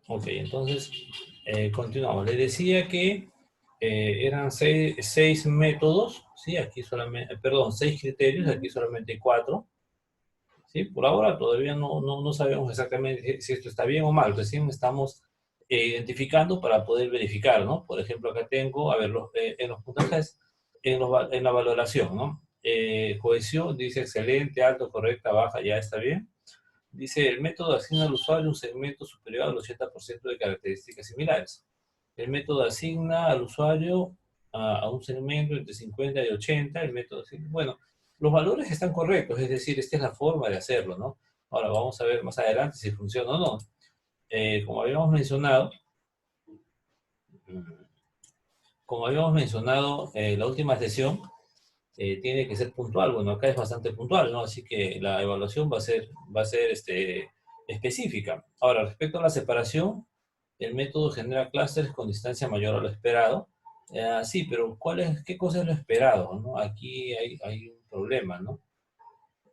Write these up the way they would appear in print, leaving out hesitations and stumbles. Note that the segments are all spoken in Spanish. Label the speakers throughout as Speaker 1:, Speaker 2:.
Speaker 1: Ok, entonces, continuamos. Le decía que eran seis métodos, ¿sí? Aquí solamente, perdón, seis criterios, aquí solamente hay cuatro, ¿sí? Por ahora todavía no sabemos exactamente si esto está bien o mal, recién estamos identificando para poder verificar, ¿no? Por ejemplo, acá tengo, a ver, en los puntajes, en la valoración, ¿no? Cohesión, dice excelente, alto, correcta, baja, ya está bien. Dice, el método asigna al usuario un segmento superior al 80% de características similares. El método asigna al usuario a un segmento entre 50 y 80. El método asigna, bueno, los valores están correctos, es decir, esta es la forma de hacerlo, ¿no? Ahora vamos a ver más adelante si funciona o no. Como habíamos mencionado, como habíamos mencionado en la última sesión, tiene que ser puntual. Bueno, acá es bastante puntual, ¿no? Así que la evaluación va a ser específica. Ahora, respecto a la separación, el método genera clústeres con distancia mayor a lo esperado. Sí, pero ¿qué cosa es lo esperado, no? Aquí hay un problema, ¿no?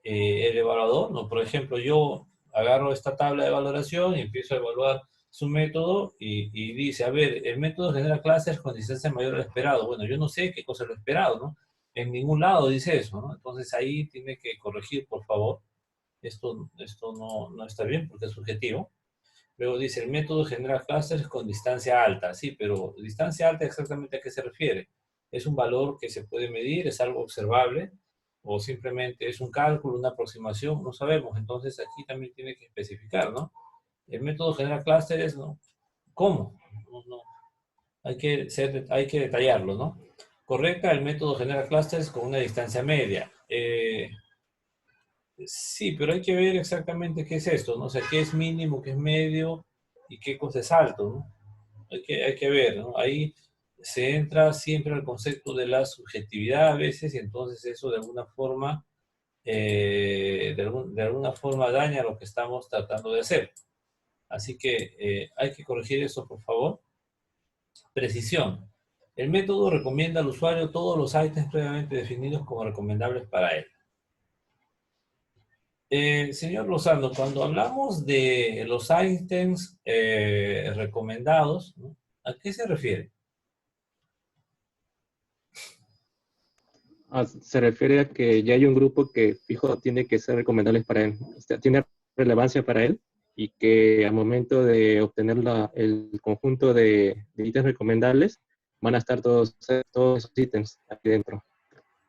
Speaker 1: El evaluador, ¿no? Por ejemplo, yo agarro esta tabla de valoración y empiezo a evaluar su método y dice, a ver, el método genera clases con distancia mayor al esperado. Bueno, yo no sé qué cosa es lo esperado, ¿no? En ningún lado dice eso, ¿no? Entonces ahí tiene que corregir, por favor. Esto no está bien porque es subjetivo. Luego dice, el método genera clústeres con distancia alta. Sí, pero distancia alta exactamente a qué se refiere. ¿Es un valor que se puede medir? ¿Es algo observable? ¿O simplemente es un cálculo, una aproximación? No sabemos. Entonces aquí también tiene que especificar, ¿no? El método genera clústeres, ¿no? ¿Cómo? No. Hay que detallarlo, ¿no? Correcta, el método genera clústeres con una distancia media. Sí, pero hay que ver exactamente qué es esto, ¿no? O sea, qué es mínimo, qué es medio y qué cosa es alto, ¿no? Hay que ver, ¿no? Ahí se entra siempre al concepto de la subjetividad a veces y entonces eso de alguna forma daña lo que estamos tratando de hacer. Así que hay que corregir eso, por favor. Precisión. El método recomienda al usuario todos los ítems previamente definidos como recomendables para él. Señor Lozano, cuando hablamos de los ítems recomendados, ¿no? ¿A qué se refiere?
Speaker 2: Se refiere a que ya hay un grupo que fijo tiene que ser recomendable para él, o sea, tiene relevancia para él y que al momento de obtener el conjunto de ítems recomendables van a estar todos esos ítems aquí dentro.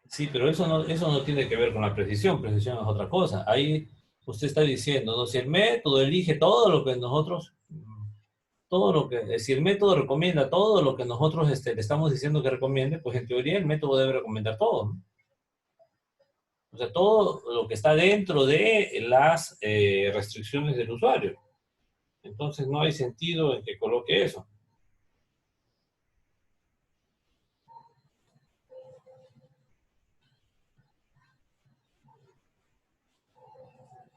Speaker 1: Sí, pero eso no tiene que ver con la precisión. Precisión es otra cosa. Ahí usted está diciendo, ¿no? Si el método elige todo lo que nosotros, si el método recomienda todo lo que nosotros le estamos diciendo que recomiende, pues en teoría el método debe recomendar todo, ¿no? O sea, todo lo que está dentro de las restricciones del usuario. Entonces no hay sentido en que coloque eso.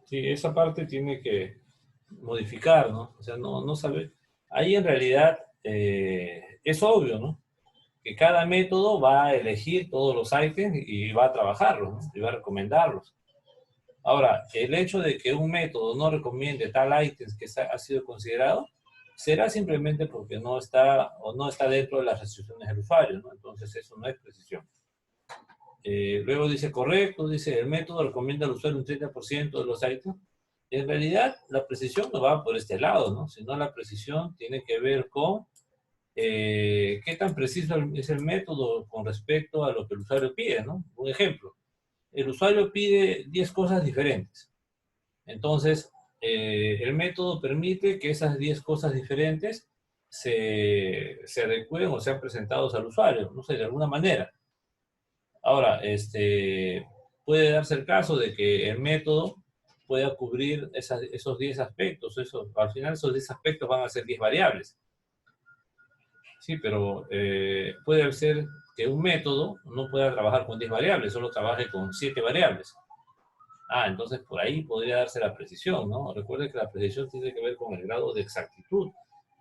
Speaker 1: Sí, esa parte tiene que modificar, ¿no? O sea, no sabe. Ahí en realidad es obvio, ¿no? Que cada método va a elegir todos los ítems y va a trabajarlos, ¿no? Y va a recomendarlos. Ahora, el hecho de que un método no recomiende tal ítem que ha sido considerado, será simplemente porque no está o no está dentro de las restricciones del usuario, ¿no? Entonces eso no es precisión. Luego dice correcto, dice el método recomienda al usuario un 30% de los ítems. En realidad, la precisión no va por este lado, ¿no? Sino la precisión tiene que ver con qué tan preciso es el método con respecto a lo que el usuario pide, ¿no? Un ejemplo, el usuario pide 10 cosas diferentes. Entonces, el método permite que esas 10 cosas diferentes se adecúen o sean presentados al usuario, no sé, de alguna manera. Ahora, puede darse el caso de que el método pueda cubrir esos 10 aspectos. Al final esos 10 aspectos van a ser 10 variables. Sí, pero puede ser que un método no pueda trabajar con 10 variables, solo trabaje con 7 variables. Entonces por ahí podría darse la precisión, ¿no? Recuerde que la precisión tiene que ver con el grado de exactitud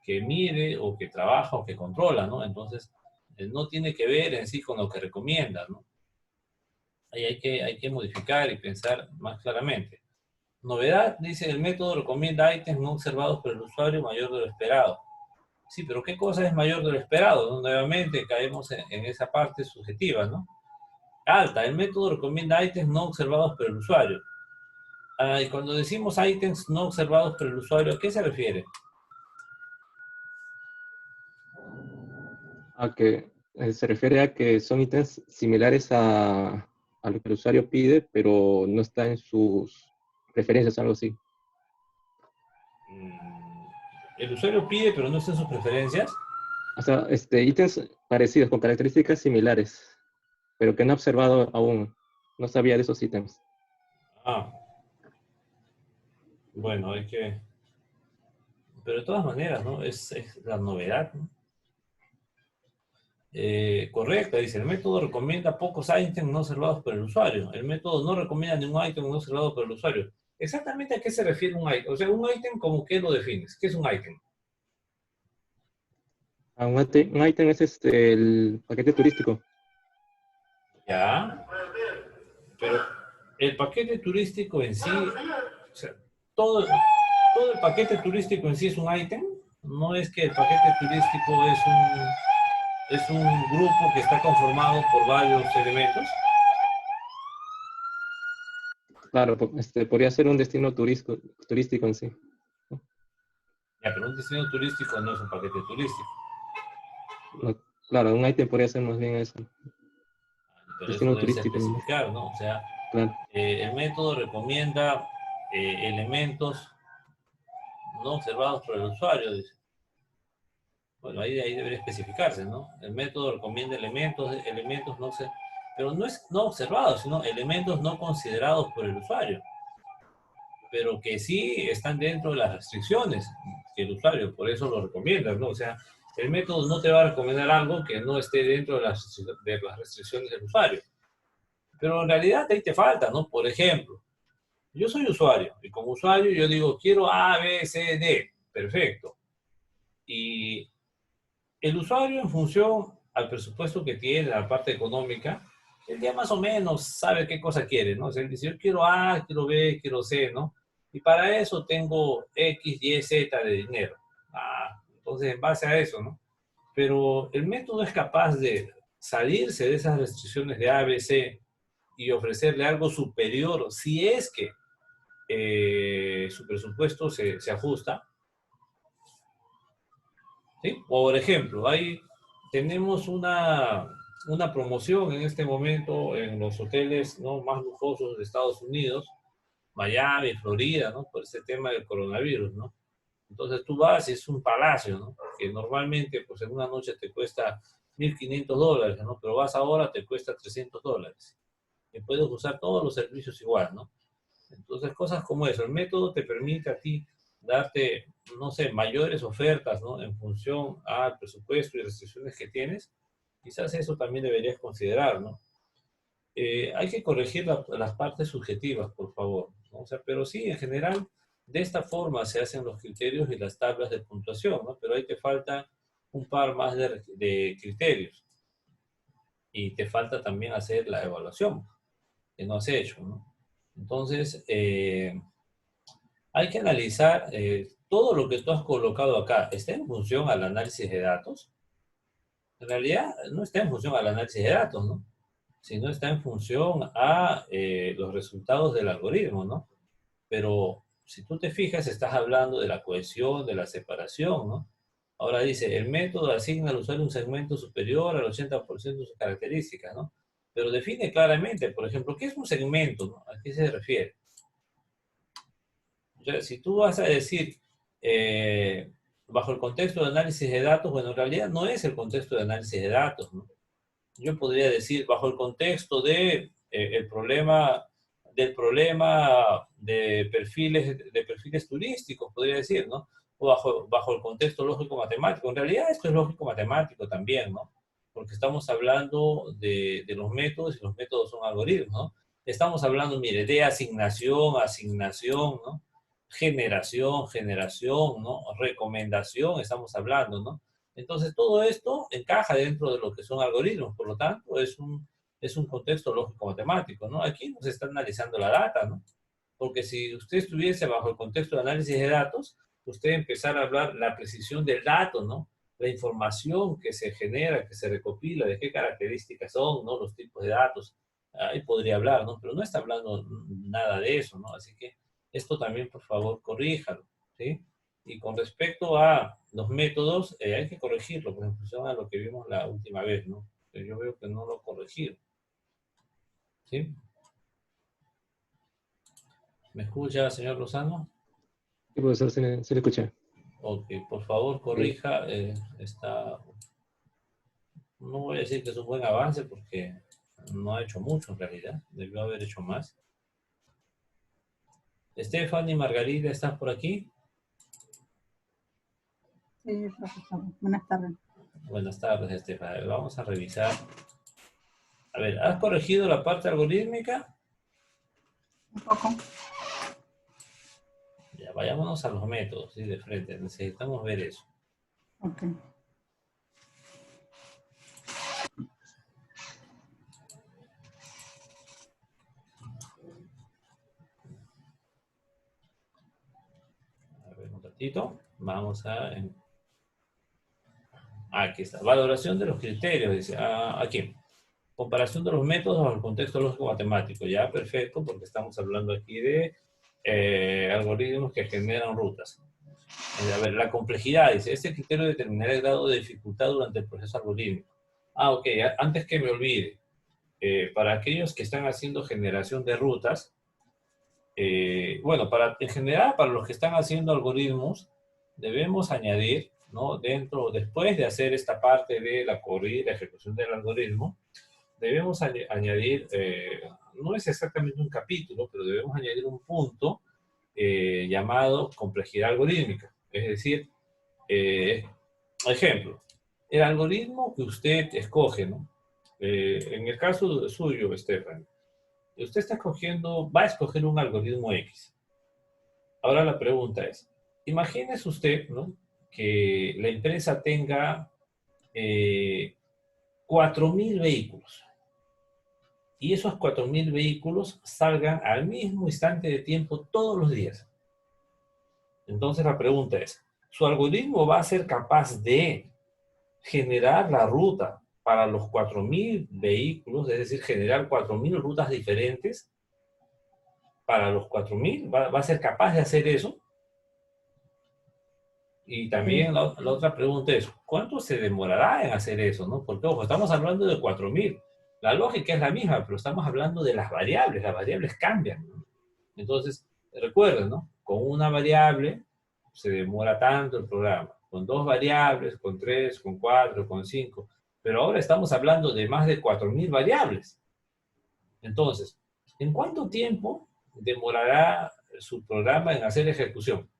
Speaker 1: que mide o que trabaja o que controla, ¿no? Entonces, no tiene que ver en sí con lo que recomienda, ¿no? Ahí hay que modificar y pensar más claramente. Novedad, dice, el método recomienda ítems no observados por el usuario mayor de lo esperado. Sí, pero ¿qué cosa es mayor de lo esperado? ¿No? Nuevamente caemos en esa parte subjetiva, ¿no? Alta, el método recomienda ítems no observados por el usuario. Ah, y cuando decimos ítems no observados por el usuario, ¿a qué se refiere?
Speaker 2: A que se refiere a que son ítems similares a lo que el usuario pide, pero no está en sus preferencias, algo así.
Speaker 1: El usuario pide, pero no está en sus preferencias.
Speaker 2: O sea, ítems parecidos, con características similares, pero que no ha observado aún. No sabía de esos ítems.
Speaker 1: Ah, bueno, pero de todas maneras, ¿no? Es la novedad, ¿no? Correcto, dice, el método recomienda pocos ítems no observados por el usuario. El método no recomienda ningún ítem no observado por el usuario. Exactamente a qué se refiere un ítem. O sea, un ítem, ¿cómo qué lo defines? ¿Qué es un ítem?
Speaker 2: Un ítem es el paquete turístico.
Speaker 1: Ya, pero el paquete turístico en sí, o sea, todo el paquete turístico en sí es un ítem. No es que el paquete turístico es un grupo que está conformado por varios elementos.
Speaker 2: Claro, podría ser un destino turístico en sí, ¿no?
Speaker 1: Ya, pero un destino turístico no es un paquete turístico.
Speaker 2: Claro, un ítem podría ser más bien eso,
Speaker 1: Pero eso
Speaker 2: destino
Speaker 1: debes
Speaker 2: turístico nomás.
Speaker 1: especificar, ¿no? O sea,
Speaker 2: Claro.
Speaker 1: el método recomienda elementos no observados por el usuario, dice. Bueno, ahí debería especificarse, ¿no? El método recomienda elementos no observados, pero no es no observados, sino elementos no considerados por el usuario, pero que sí están dentro de las restricciones que el usuario, por eso lo recomienda, ¿no? O sea, el método no te va a recomendar algo que no esté dentro de las restricciones del usuario. Pero en realidad ahí te falta, ¿no? Por ejemplo, yo soy usuario y como usuario yo digo, quiero A, B, C, D. Perfecto. Y el usuario en función al presupuesto que tiene, la parte económica, él ya más o menos sabe qué cosa quiere, ¿no? O sea, él dice, yo quiero A, quiero B, quiero C, ¿no? Y para eso tengo X, Y, Z de dinero. Ah, entonces en base a eso, ¿no? Pero el método es capaz de salirse de esas restricciones de A, B, C y ofrecerle algo superior si es que su presupuesto se ajusta, ¿sí? Por ejemplo, tenemos una promoción en este momento en los hoteles, ¿no?, más lujosos de Estados Unidos, Miami, Florida, ¿no? Por este tema del coronavirus, ¿no? Entonces tú vas y es un palacio, ¿no? Que normalmente, pues en una noche te cuesta $1,500, ¿no? Pero vas ahora, te cuesta $300. Que puedes usar todos los servicios igual, ¿no? Entonces, cosas como eso. El método te permite a ti darte, no sé, mayores ofertas, ¿no? En función al presupuesto y restricciones que tienes. Quizás eso también deberías considerar, ¿no? Hay que corregir las partes subjetivas, por favor, ¿no? O sea, pero sí, en general, de esta forma se hacen los criterios y las tablas de puntuación, ¿no? Pero ahí te falta un par más de criterios y te falta también hacer la evaluación, que no has hecho, ¿no? Entonces, hay que analizar todo lo que tú has colocado acá. ¿Está en función al análisis de datos? En realidad, no está en función al análisis de datos, ¿no? Sino está en función a los resultados del algoritmo, ¿no? Pero si tú te fijas, estás hablando de la cohesión, de la separación, ¿no? Ahora dice, el método asigna al usuario un segmento superior al 80% de sus características, ¿no? Pero define claramente, por ejemplo, ¿qué es un segmento, ¿no? ¿A qué se refiere? O sea, si tú vas a decir, bajo el contexto de análisis de datos, bueno, en realidad no es el contexto de análisis de datos, ¿no? Yo podría decir, bajo el contexto del problema de perfiles turísticos, podría decir, ¿no? O bajo el contexto lógico-matemático. En realidad esto es lógico-matemático también, ¿no? Porque estamos hablando de los métodos y los métodos son algoritmos, ¿no? Estamos hablando, mire, de asignación, ¿no? Generación, ¿no? Recomendación, estamos hablando, ¿no? Entonces, todo esto encaja dentro de lo que son algoritmos, por lo tanto, es un contexto lógico-matemático, ¿no? Aquí nos está analizando la data, ¿no? Porque si usted estuviese bajo el contexto de análisis de datos, usted empezara a hablar la precisión del dato, ¿no? La información que se genera, que se recopila, de qué características son, ¿no? Los tipos de datos. Ahí podría hablar, ¿no? Pero no está hablando nada de eso, ¿no? Así que esto también, por favor, corríjalo, ¿sí? Y con respecto a los métodos, hay que corregirlo, por ejemplo, a lo que vimos la última vez, ¿no? Yo veo que no lo corregí, ¿sí? ¿Me escucha, señor Lozano?
Speaker 2: Sí, profesor, se le escucha.
Speaker 1: Ok, por favor, corrija. No voy a decir que es un buen avance porque no ha hecho mucho en realidad. Debió haber hecho más. Stephanie, Margarita, ¿estás por aquí?
Speaker 3: Sí, profesor. Buenas tardes.
Speaker 1: Buenas tardes, Stephanie. Vamos a revisar. A ver, ¿has corregido la parte algorítmica?
Speaker 3: Un poco.
Speaker 1: Ya, vayámonos a los métodos, ¿sí? De frente. Necesitamos ver eso.
Speaker 3: Ok.
Speaker 1: A ver, un ratito. Vamos a... Aquí está. Valoración de los criterios. Dice, aquí. Comparación de los métodos al contexto lógico-matemático. Ya, perfecto, porque estamos hablando aquí de algoritmos que generan rutas. A ver, la complejidad, dice, este criterio determinará el grado de dificultad durante el proceso algorítmico. Ok, antes que me olvide, para aquellos que están haciendo generación de rutas, bueno, en general, para los que están haciendo algoritmos, debemos añadir, ¿no? Después de hacer esta parte de la corrida y la ejecución del algoritmo, debemos añadir, no es exactamente un capítulo, pero debemos añadir un punto llamado complejidad algorítmica. Es decir, ejemplo, el algoritmo que usted escoge, ¿no? En el caso suyo, Estefan, usted va a escoger un algoritmo X. Ahora la pregunta es, imagínese usted, ¿no? Que la empresa tenga 4.000 vehículos. Y esos 4.000 vehículos salgan al mismo instante de tiempo todos los días. Entonces la pregunta es, ¿su algoritmo va a ser capaz de generar la ruta para los 4.000 vehículos, es decir, generar 4.000 rutas diferentes para los 4.000? ¿Va a ser capaz de hacer eso? Y también la otra pregunta es, ¿cuánto se demorará en hacer eso, no? Porque, ojo, estamos hablando de 4.000. La lógica es la misma, pero estamos hablando de las variables cambian, ¿no? Entonces, recuerden, ¿no? Con una variable se demora tanto el programa, con 2 variables, con 3, con 4, con 5, pero ahora estamos hablando de más de 4.000 variables. Entonces, ¿en cuánto tiempo demorará su programa en hacer ejecución?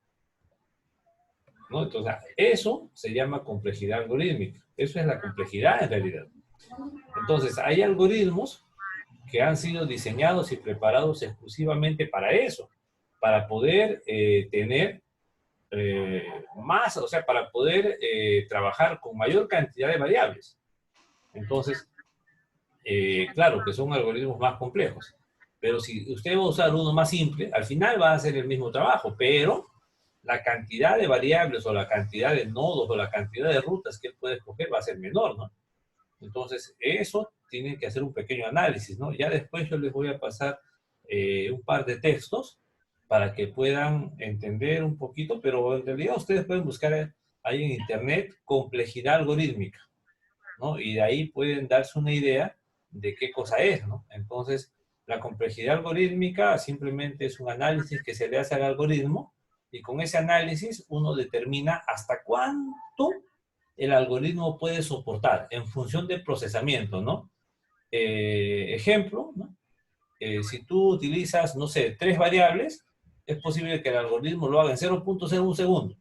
Speaker 1: ¿No? Entonces, eso se llama complejidad algorítmica. Eso es la complejidad en realidad. Entonces, hay algoritmos que han sido diseñados y preparados exclusivamente para eso, para poder tener más, o sea, para poder trabajar con mayor cantidad de variables. Entonces, claro que son algoritmos más complejos, pero si usted va a usar uno más simple, al final va a hacer el mismo trabajo, pero la cantidad de variables o la cantidad de nodos o la cantidad de rutas que él puede escoger va a ser menor, ¿no? Entonces, eso tiene que hacer un pequeño análisis, ¿no? Ya después yo les voy a pasar un par de textos para que puedan entender un poquito, pero en realidad ustedes pueden buscar ahí en internet complejidad algorítmica, ¿no? Y de ahí pueden darse una idea de qué cosa es, ¿no? Entonces, la complejidad algorítmica simplemente es un análisis que se le hace al algoritmo y con ese análisis uno determina hasta cuánto el algoritmo puede soportar en función del procesamiento, ¿no? Ejemplo, ¿no? Si tú utilizas, no sé, 3 variables, es posible que el algoritmo lo haga en 0.01 segundo.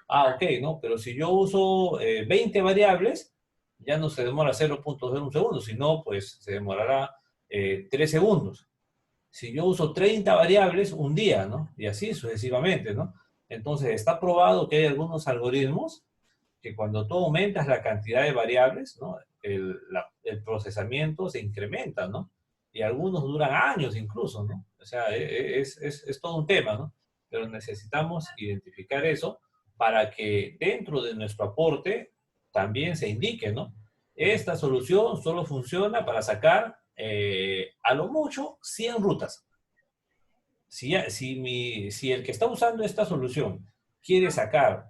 Speaker 1: Ok, ¿no? Pero si yo uso 20 variables, ya no se demora 0.01 segundo, sino pues se demorará 3 segundos. Si yo uso 30 variables, un día, ¿no? Y así sucesivamente, ¿no? Entonces está probado que hay algunos algoritmos que cuando tú aumentas la cantidad de variables, ¿no? El procesamiento se incrementa, ¿no? y algunos duran años incluso, ¿no? O sea, es todo un tema, ¿no? Pero necesitamos identificar eso para que dentro de nuestro aporte también se indique, ¿no? Esta solución solo funciona para sacar a lo mucho 100 rutas. Si el que está usando esta solución quiere sacar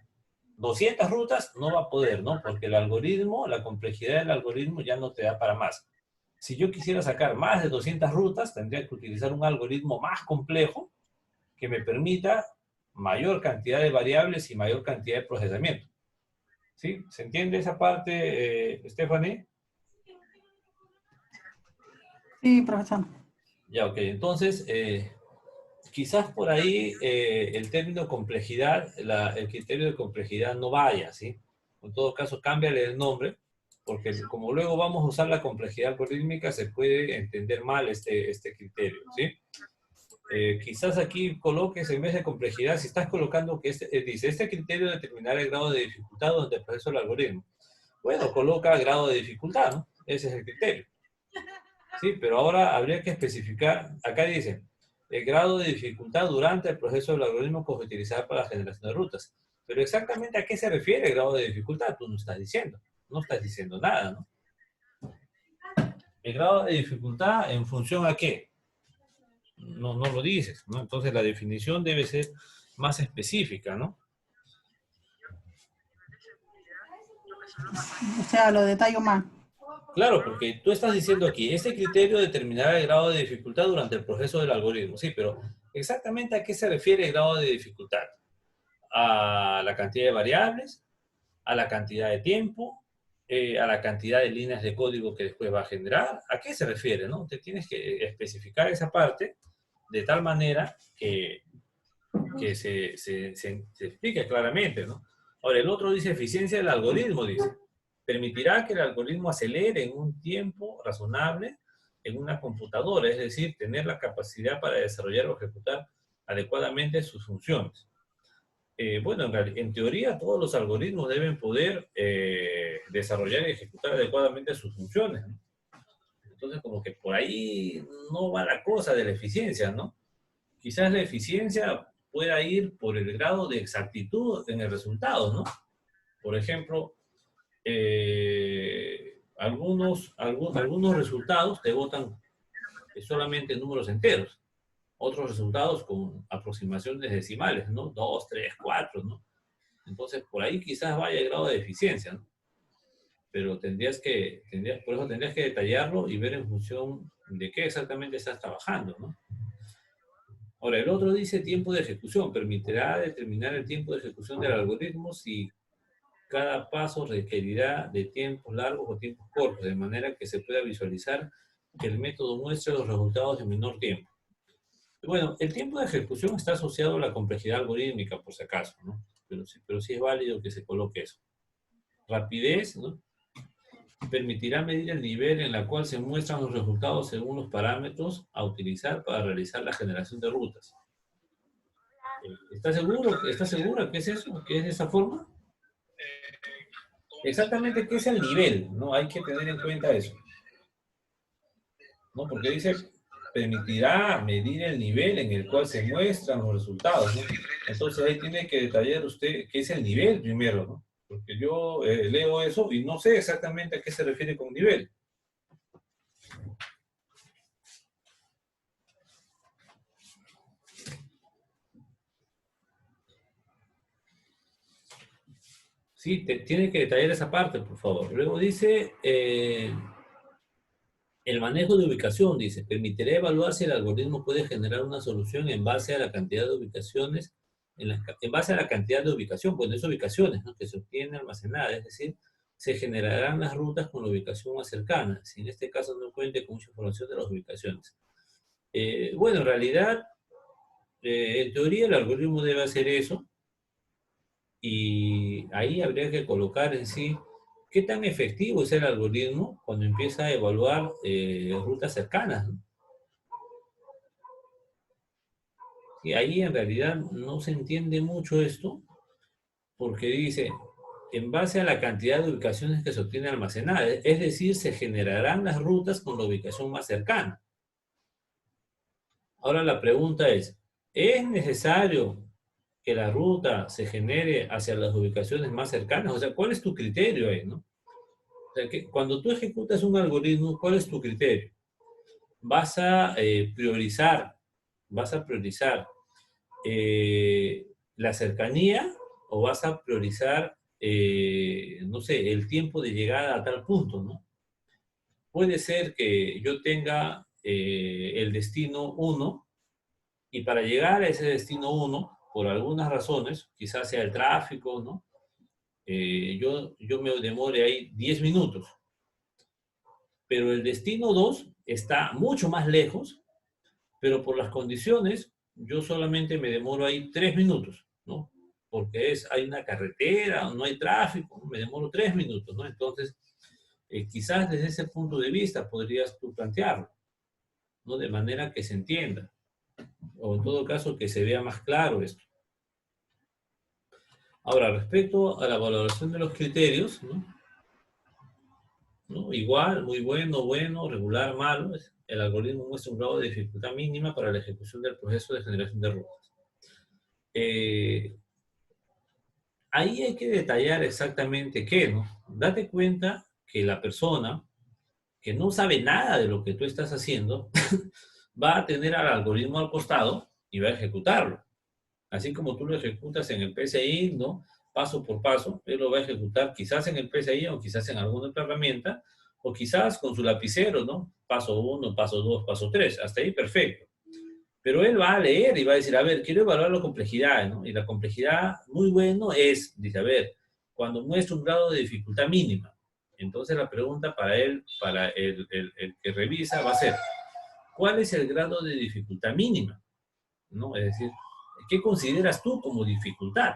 Speaker 1: 200 rutas, no va a poder, ¿no? Porque el algoritmo, la complejidad del algoritmo ya no te da para más. Si yo quisiera sacar más de 200 rutas, tendría que utilizar un algoritmo más complejo que me permita mayor cantidad de variables y mayor cantidad de procesamiento. ¿Sí? ¿Se entiende esa parte, Stephanie?
Speaker 3: Sí, profesor.
Speaker 1: Ya, ok. Entonces, quizás por ahí el término complejidad, el criterio de complejidad no vaya, ¿sí? En todo caso, cámbiale el nombre, porque como luego vamos a usar la complejidad algorítmica, se puede entender mal este criterio, ¿sí? Quizás aquí coloques en vez de complejidad, si estás colocando que dice, este criterio determinará el grado de dificultad durante el proceso del algoritmo. Bueno, coloca grado de dificultad, ¿no? Ese es el criterio. Sí, pero ahora habría que especificar, acá dice, el grado de dificultad durante el proceso del algoritmo que se utilizar para la generación de rutas. Pero exactamente a qué se refiere el grado de dificultad, tú no estás diciendo nada, ¿no? El grado de dificultad en función a qué, no lo dices, ¿no? Entonces la definición debe ser más específica, ¿no?
Speaker 3: O sea, lo detallo más.
Speaker 1: Claro, porque tú estás diciendo aquí, este criterio determinará el grado de dificultad durante el proceso del algoritmo. Sí, pero exactamente a qué se refiere el grado de dificultad. A la cantidad de variables, a la cantidad de tiempo, a la cantidad de líneas de código que después va a generar. ¿A qué se refiere, no? Te tienes que especificar esa parte de tal manera que se explique claramente, ¿no? Ahora, el otro dice eficiencia del algoritmo, dice. Permitirá que el algoritmo acelere en un tiempo razonable en una computadora, es decir, tener la capacidad para desarrollar o ejecutar adecuadamente sus funciones. Bueno, en teoría todos los algoritmos deben poder desarrollar y ejecutar adecuadamente sus funciones, ¿no? Entonces, como que por ahí no va la cosa de la eficiencia, ¿no? Quizás la eficiencia pueda ir por el grado de exactitud en el resultado, ¿no? Por ejemplo, algunos resultados te botan solamente números enteros, otros resultados con aproximaciones decimales, ¿no? 2, 3, 4, ¿no? Entonces, por ahí quizás vaya el grado de eficiencia, ¿no? Pero por eso tendrías que detallarlo y ver en función de qué exactamente estás trabajando, ¿no? Ahora, el otro dice tiempo de ejecución. Permitirá determinar el tiempo de ejecución del algoritmo si cada paso requerirá de tiempos largos o tiempos cortos, de manera que se pueda visualizar que el método muestre los resultados en menor tiempo. Bueno, el tiempo de ejecución está asociado a la complejidad algorítmica, por si acaso, ¿no? Pero sí es válido que se coloque eso. Rapidez, ¿no? Permitirá medir el nivel en el cual se muestran los resultados según los parámetros a utilizar para realizar la generación de rutas. ¿Estás seguro? ¿Estás segura que es eso? ¿Que es de esa forma? Exactamente qué es el nivel, ¿no? Hay que tener en cuenta eso, ¿no? Porque dice, permitirá medir el nivel en el cual se muestran los resultados, ¿no? Entonces ahí tiene que detallar usted qué es el nivel primero, ¿no? Porque yo leo eso y no sé exactamente a qué se refiere con nivel. Sí, tiene que detallar esa parte, por favor. Luego dice, el manejo de ubicación, dice, permitirá evaluar si el algoritmo puede generar una solución en base a la cantidad de ubicaciones, en base a la cantidad de ubicación, pues no es ubicaciones, ¿no? Que se obtienen almacenadas, es decir, se generarán las rutas con la ubicación más cercana, si en este caso no cuente con mucha información de las ubicaciones. Bueno, en realidad, en teoría el algoritmo debe hacer eso, y ahí habría que colocar en sí qué tan efectivo es el algoritmo cuando empieza a evaluar rutas cercanas, ¿no? Y ahí en realidad no se entiende mucho esto, porque dice, en base a la cantidad de ubicaciones que se obtiene almacenadas, es decir, se generarán las rutas con la ubicación más cercana. Ahora la pregunta ¿es necesario que la ruta se genere hacia las ubicaciones más cercanas? O sea, ¿cuál es tu criterio ahí, no? O sea, que cuando tú ejecutas un algoritmo, ¿cuál es tu criterio? Vas a priorizar, vas a priorizar la cercanía o vas a priorizar, no sé, el tiempo de llegada a tal punto, ¿no? Puede ser que yo tenga el destino 1 y para llegar a ese destino 1, por algunas razones, quizás sea el tráfico, ¿no? Yo me demore ahí 10 minutos, pero el destino 2 está mucho más lejos, pero por las condiciones yo solamente me demoro ahí 3 minutos, ¿no? Porque hay una carretera, no hay tráfico, me demoro 3 minutos, ¿no? Entonces, quizás desde ese punto de vista podrías tú plantearlo, ¿no? De manera que se entienda, o en todo caso que se vea más claro esto. Ahora, respecto a la valoración de los criterios, ¿no? ¿No? Igual, muy bueno, bueno, regular, malo, el algoritmo muestra un grado de dificultad mínima para la ejecución del proceso de generación de rutas. Ahí hay que detallar exactamente qué, ¿no? Date cuenta que la persona que no sabe nada de lo que tú estás haciendo va a tener al algoritmo al costado y va a ejecutarlo. Así como tú lo ejecutas en el PCI, ¿no? Paso por paso, él lo va a ejecutar quizás en el PCI o quizás en alguna otra herramienta, o quizás con su lapicero, ¿no? Paso 1, paso 2, paso 3, hasta ahí perfecto. Pero él va a leer y va a decir, a ver, quiero evaluar la complejidad, ¿no? Y la complejidad, muy bueno, dice, a ver, cuando muestra un grado de dificultad mínima. Entonces la pregunta para él, para el que revisa, va a ser, ¿cuál es el grado de dificultad mínima? ¿No? Es decir, ¿qué consideras tú como dificultad?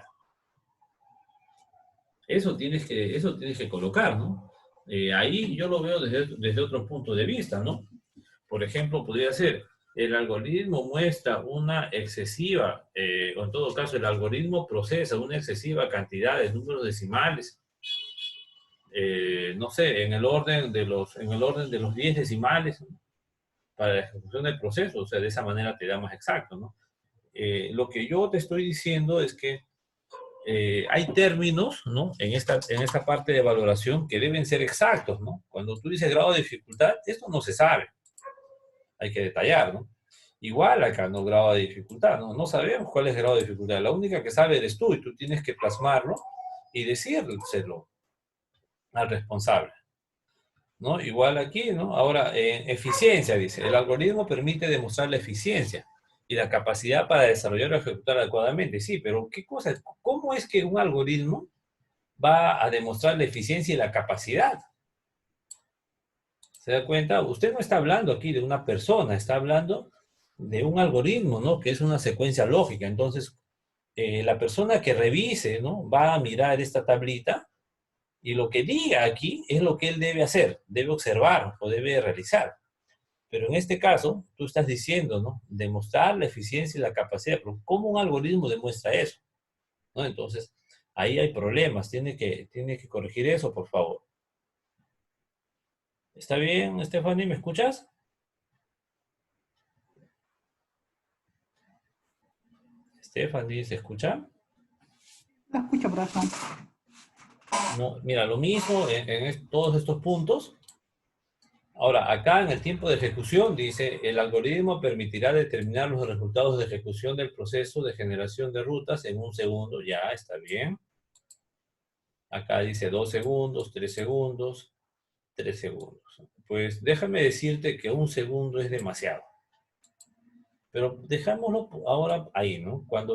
Speaker 1: Eso tienes que colocar, ¿no? Ahí yo lo veo desde otro punto de vista, ¿no? Por ejemplo, podría ser, el algoritmo muestra una excesiva, o en todo caso el algoritmo procesa una excesiva cantidad de números decimales, no sé, en el orden de los 10 decimales, ¿no? Para la ejecución del proceso, o sea, de esa manera te da más exacto, ¿no? Lo que yo te estoy diciendo es que hay términos, ¿no? En esta parte de valoración que deben ser exactos, ¿no? Cuando tú dices grado de dificultad, esto no se sabe. Hay que detallar, ¿no? Igual acá, no grado de dificultad, ¿no? No sabemos cuál es el grado de dificultad. La única que sabe eres tú y tú tienes que plasmarlo y decírselo al responsable, ¿no? Igual aquí, ¿no? Ahora, eficiencia, dice. El algoritmo permite demostrar la eficiencia y la capacidad para desarrollar o ejecutar adecuadamente. Sí, pero ¿qué cosa? ¿Cómo es que un algoritmo va a demostrar la eficiencia y la capacidad? ¿Se da cuenta? Usted no está hablando aquí de una persona, está hablando de un algoritmo, ¿no? Que es una secuencia lógica. Entonces, la persona que revise, ¿no? Va a mirar esta tablita y lo que diga aquí es lo que él debe hacer, debe observar o debe realizar. Pero en este caso, tú estás diciendo, ¿no? Demostrar la eficiencia y la capacidad. Pero ¿cómo un algoritmo demuestra eso? ¿No? Entonces, ahí hay problemas. Tiene que corregir eso, por favor. ¿Está bien, Stephanie? ¿Me escuchas? Stephanie, ¿se escucha?
Speaker 3: Lo escucho, profesor.
Speaker 1: No, mira, lo mismo todos estos puntos. Ahora, acá en el tiempo de ejecución dice, el algoritmo permitirá determinar los resultados de ejecución del proceso de generación de rutas en 1 segundo. Ya, está bien. Acá dice 2 segundos, 3 segundos, 3 segundos. Pues déjame decirte que 1 segundo es demasiado. Pero dejámoslo ahora ahí, ¿no? Cuando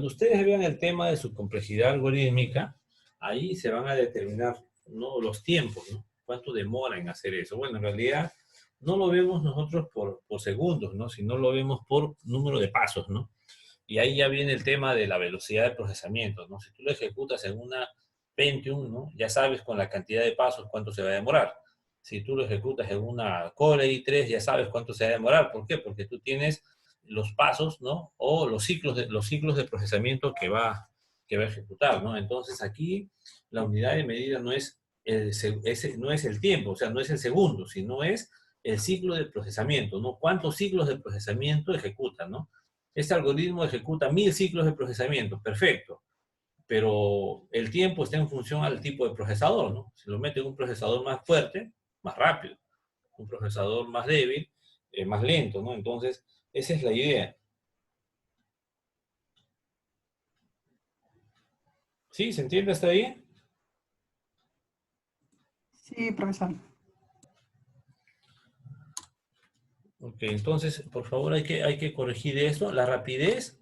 Speaker 1: ustedes vean el tema de su complejidad algorítmica, ahí se van a determinar, ¿no? Los tiempos, ¿no? ¿Cuánto demora en hacer eso? Bueno, en realidad no lo vemos nosotros por segundos, ¿no? Sino lo vemos por número de pasos, ¿no? Y ahí ya viene el tema de la velocidad de procesamiento, ¿no? Si tú lo ejecutas en una Pentium, ¿no? Ya sabes con la cantidad de pasos cuánto se va a demorar. Si tú lo ejecutas en una Core i3, ya sabes cuánto se va a demorar. ¿Por qué? Porque tú tienes los pasos, ¿no? O los ciclos de procesamiento que va a ejecutar, ¿no? Entonces aquí la unidad de medida no es no es el tiempo, o sea, no es el segundo, sino es el ciclo de procesamiento, ¿no? ¿Cuántos ciclos de procesamiento ejecuta, ¿no? Este algoritmo ejecuta 1000 ciclos de procesamiento, perfecto, pero el tiempo está en función al tipo de procesador, ¿no? Si lo mete en un procesador más fuerte, más rápido, un procesador más débil, más lento, ¿no? Entonces, esa es la idea. ¿Sí? ¿Se entiende hasta ahí?
Speaker 3: Sí, profesor.
Speaker 1: Ok, entonces, por favor, hay que corregir esto. La rapidez,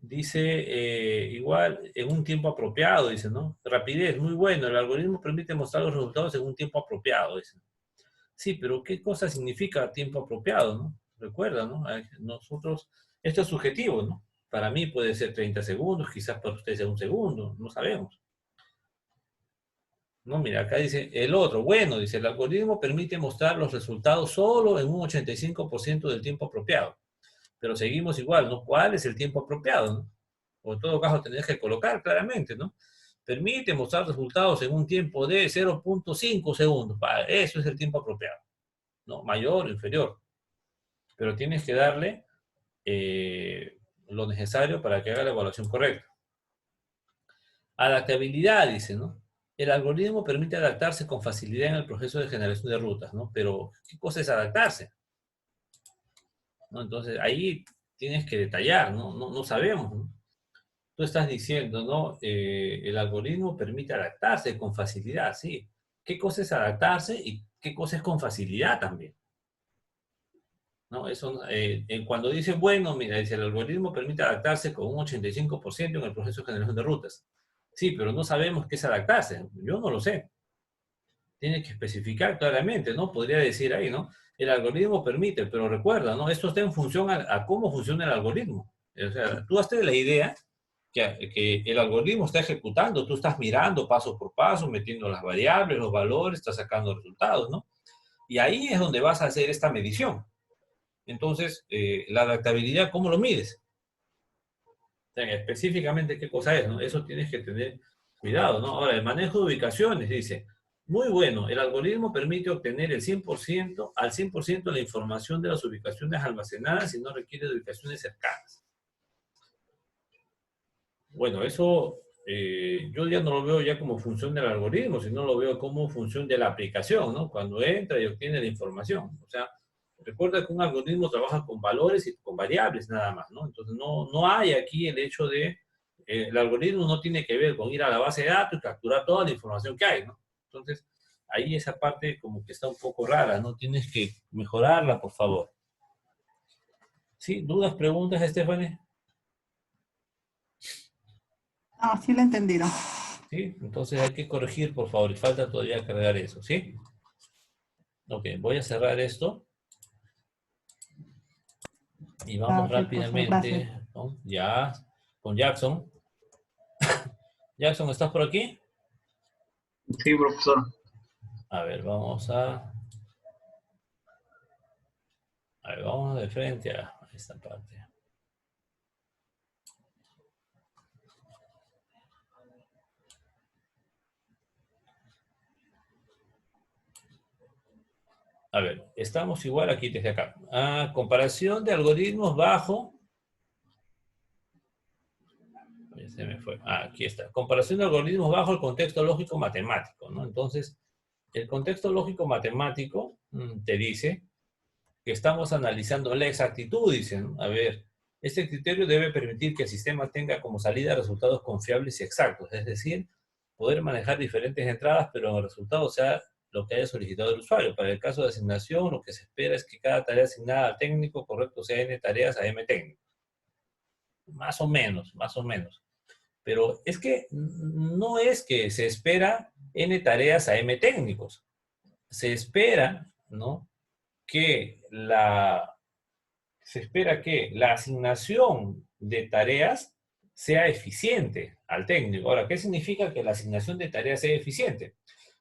Speaker 1: dice, igual, en un tiempo apropiado, dice, ¿no? Rapidez, muy bueno. El algoritmo permite mostrar los resultados en un tiempo apropiado, dice. Sí, pero ¿qué cosa significa tiempo apropiado, no? Recuerda, ¿no? Nosotros, esto es subjetivo, ¿no? Para mí puede ser 30 segundos, quizás para usted sea un segundo, no sabemos. No, mira, acá dice el otro. Bueno, dice, el algoritmo permite mostrar los resultados solo en un 85% del tiempo apropiado. Pero seguimos igual, ¿no? ¿Cuál es el tiempo apropiado, no? O en todo caso tendrías que colocar claramente, ¿no? Permite mostrar resultados en un tiempo de 0.5 segundos. Eso es el tiempo apropiado, ¿no? Mayor o inferior. Pero tienes que darle lo necesario para que haga la evaluación correcta. Adaptabilidad, dice, ¿no? El algoritmo permite adaptarse con facilidad en el proceso de generación de rutas, ¿no? Pero, ¿qué cosa es adaptarse? ¿No? Entonces, ahí tienes que detallar, ¿no? No sabemos, ¿no? Tú estás diciendo, ¿no? El algoritmo permite adaptarse con facilidad, sí. ¿Qué cosa es adaptarse y qué cosa es con facilidad también? ¿No? Eso, cuando dice, bueno, mira, dice, el algoritmo permite adaptarse con un 85% en el proceso de generación de rutas. Sí, pero no sabemos qué es adaptarse. Yo no lo sé. Tiene que especificar claramente, ¿no? Podría decir ahí, ¿no? El algoritmo permite, pero recuerda, ¿no? Esto está en función a cómo funciona el algoritmo. O sea, tú hazte la idea que el algoritmo está ejecutando, tú estás mirando paso por paso, metiendo las variables, los valores, estás sacando resultados, ¿no? Y ahí es donde vas a hacer esta medición. Entonces, la adaptabilidad, ¿cómo lo mides? O sea, específicamente qué cosa es, ¿no? Eso tienes que tener cuidado, ¿no? Ahora, el manejo de ubicaciones, dice, muy bueno, el algoritmo permite obtener el 100%, al 100% la información de las ubicaciones almacenadas y no requiere de ubicaciones cercanas. Bueno, eso yo ya no lo veo ya como función del algoritmo, sino lo veo como función de la aplicación, ¿no? Cuando entra y obtiene la información. O sea, recuerda que un algoritmo trabaja con valores y con variables nada más, ¿no? Entonces, no hay aquí el hecho de, el algoritmo no tiene que ver con ir a la base de datos y capturar toda la información que hay, ¿no? Entonces, ahí esa parte como que está un poco rara, ¿no? Tienes que mejorarla, por favor. ¿Sí? ¿Dudas, preguntas, Stephanie?
Speaker 3: Ah, sí lo he entendido.
Speaker 1: ¿Sí? Entonces hay que corregir, por favor, y falta todavía cargar eso, ¿sí? Ok, voy a cerrar esto y
Speaker 3: Ah,
Speaker 1: vamos
Speaker 3: sí, profesor, gracias.
Speaker 1: rápidamente con Jackson. Jackson, ¿estás por aquí?
Speaker 4: Sí, profesor.
Speaker 1: A ver, vamos de frente a esta parte. A ver, estamos igual aquí desde acá. Comparación de algoritmos bajo. Se me fue. Aquí está. Comparación de algoritmos bajo el contexto lógico matemático, ¿no? Entonces, el contexto lógico matemático te dice que estamos analizando la exactitud, dicen. A ver, este criterio debe permitir que el sistema tenga como salida resultados confiables y exactos, es decir, poder manejar diferentes entradas, pero en el resultado sea lo que haya solicitado el usuario. Para el caso de asignación, lo que se espera es que cada tarea asignada al técnico correcto sea n tareas a m técnico. Más o menos, más o menos. Pero es que no es que se espera n tareas a m técnicos. Se espera, ¿no? Se espera que la asignación de tareas sea eficiente al técnico. Ahora, ¿qué significa que la asignación de tareas sea eficiente?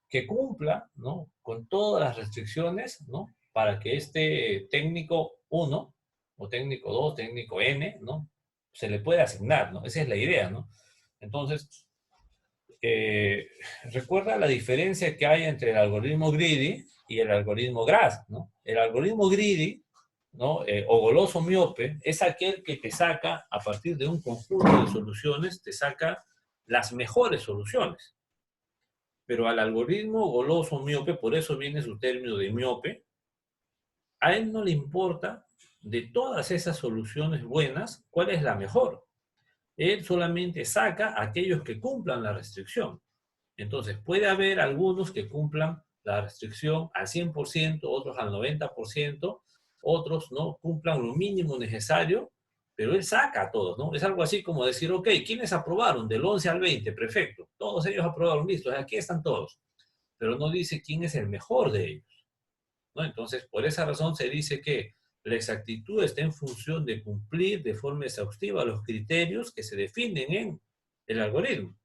Speaker 1: Que cumpla, ¿no? Con todas las restricciones, ¿no? Para que este técnico 1 o técnico 2, técnico N, ¿no? Se le pueda asignar, ¿no? Esa es la idea, ¿no? Entonces, recuerda la diferencia que hay entre el algoritmo greedy y el algoritmo GRASS, ¿no? El algoritmo greedy, ¿no? O goloso miope, es aquel que te saca, a partir de un conjunto de soluciones, te saca las mejores soluciones. Pero al algoritmo goloso miope, por eso viene su término de miope, a él no le importa de todas esas soluciones buenas, cuál es la mejor. Él solamente saca aquellos que cumplan la restricción. Entonces, puede haber algunos que cumplan la restricción al 100%, otros al 90%, otros no cumplan lo mínimo necesario, pero él saca a todos, ¿no? Es algo así como decir, ok, ¿quiénes aprobaron? Del 11 al 20, perfecto. Todos ellos aprobaron, listo, aquí están todos. Pero no dice quién es el mejor de ellos, ¿no? Entonces, por esa razón se dice que la exactitud está en función de cumplir de forma exhaustiva los criterios que se definen en el algoritmo.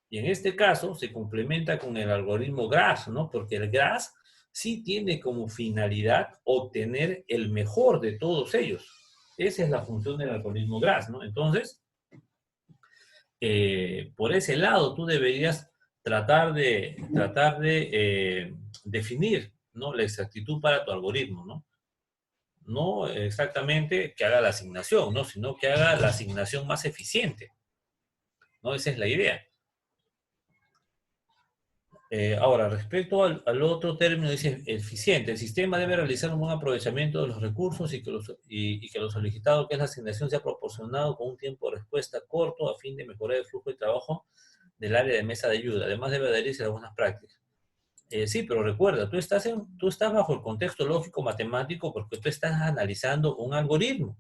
Speaker 1: Y en este caso se complementa con el algoritmo GRASS, ¿no? Porque el GRASS sí tiene como finalidad obtener el mejor de todos ellos. Esa es la función del algoritmo GRASS, ¿no? Entonces, por ese lado tú deberías tratar de definir, ¿no? La exactitud para tu algoritmo, ¿no? No exactamente que haga la asignación, ¿no? Sino que haga la asignación más eficiente, ¿no? Esa es la idea. Ahora, respecto al otro término, dice eficiente. El sistema debe realizar un buen aprovechamiento de los recursos y que lo solicitado, que es la asignación, sea proporcionado con un tiempo de respuesta corto a fin de mejorar el flujo de trabajo del área de mesa de ayuda. Además, debe adherirse a algunas prácticas. Sí, pero recuerda, tú estás bajo el contexto lógico-matemático porque tú estás analizando un algoritmo.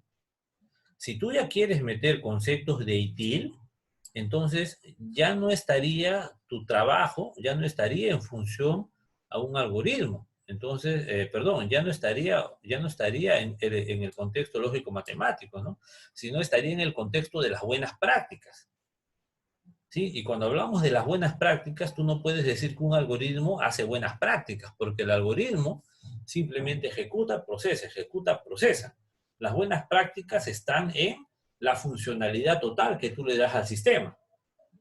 Speaker 1: Si tú ya quieres meter conceptos de ITIL, entonces ya no estaría tu trabajo, ya no estaría en función a un algoritmo. Entonces, perdón, ya no estaría en el contexto lógico-matemático, ¿no? Sino estaría en el contexto de las buenas prácticas. ¿Sí? Y cuando hablamos de las buenas prácticas, tú no puedes decir que un algoritmo hace buenas prácticas, porque el algoritmo simplemente ejecuta, procesa. Las buenas prácticas están en la funcionalidad total que tú le das al sistema.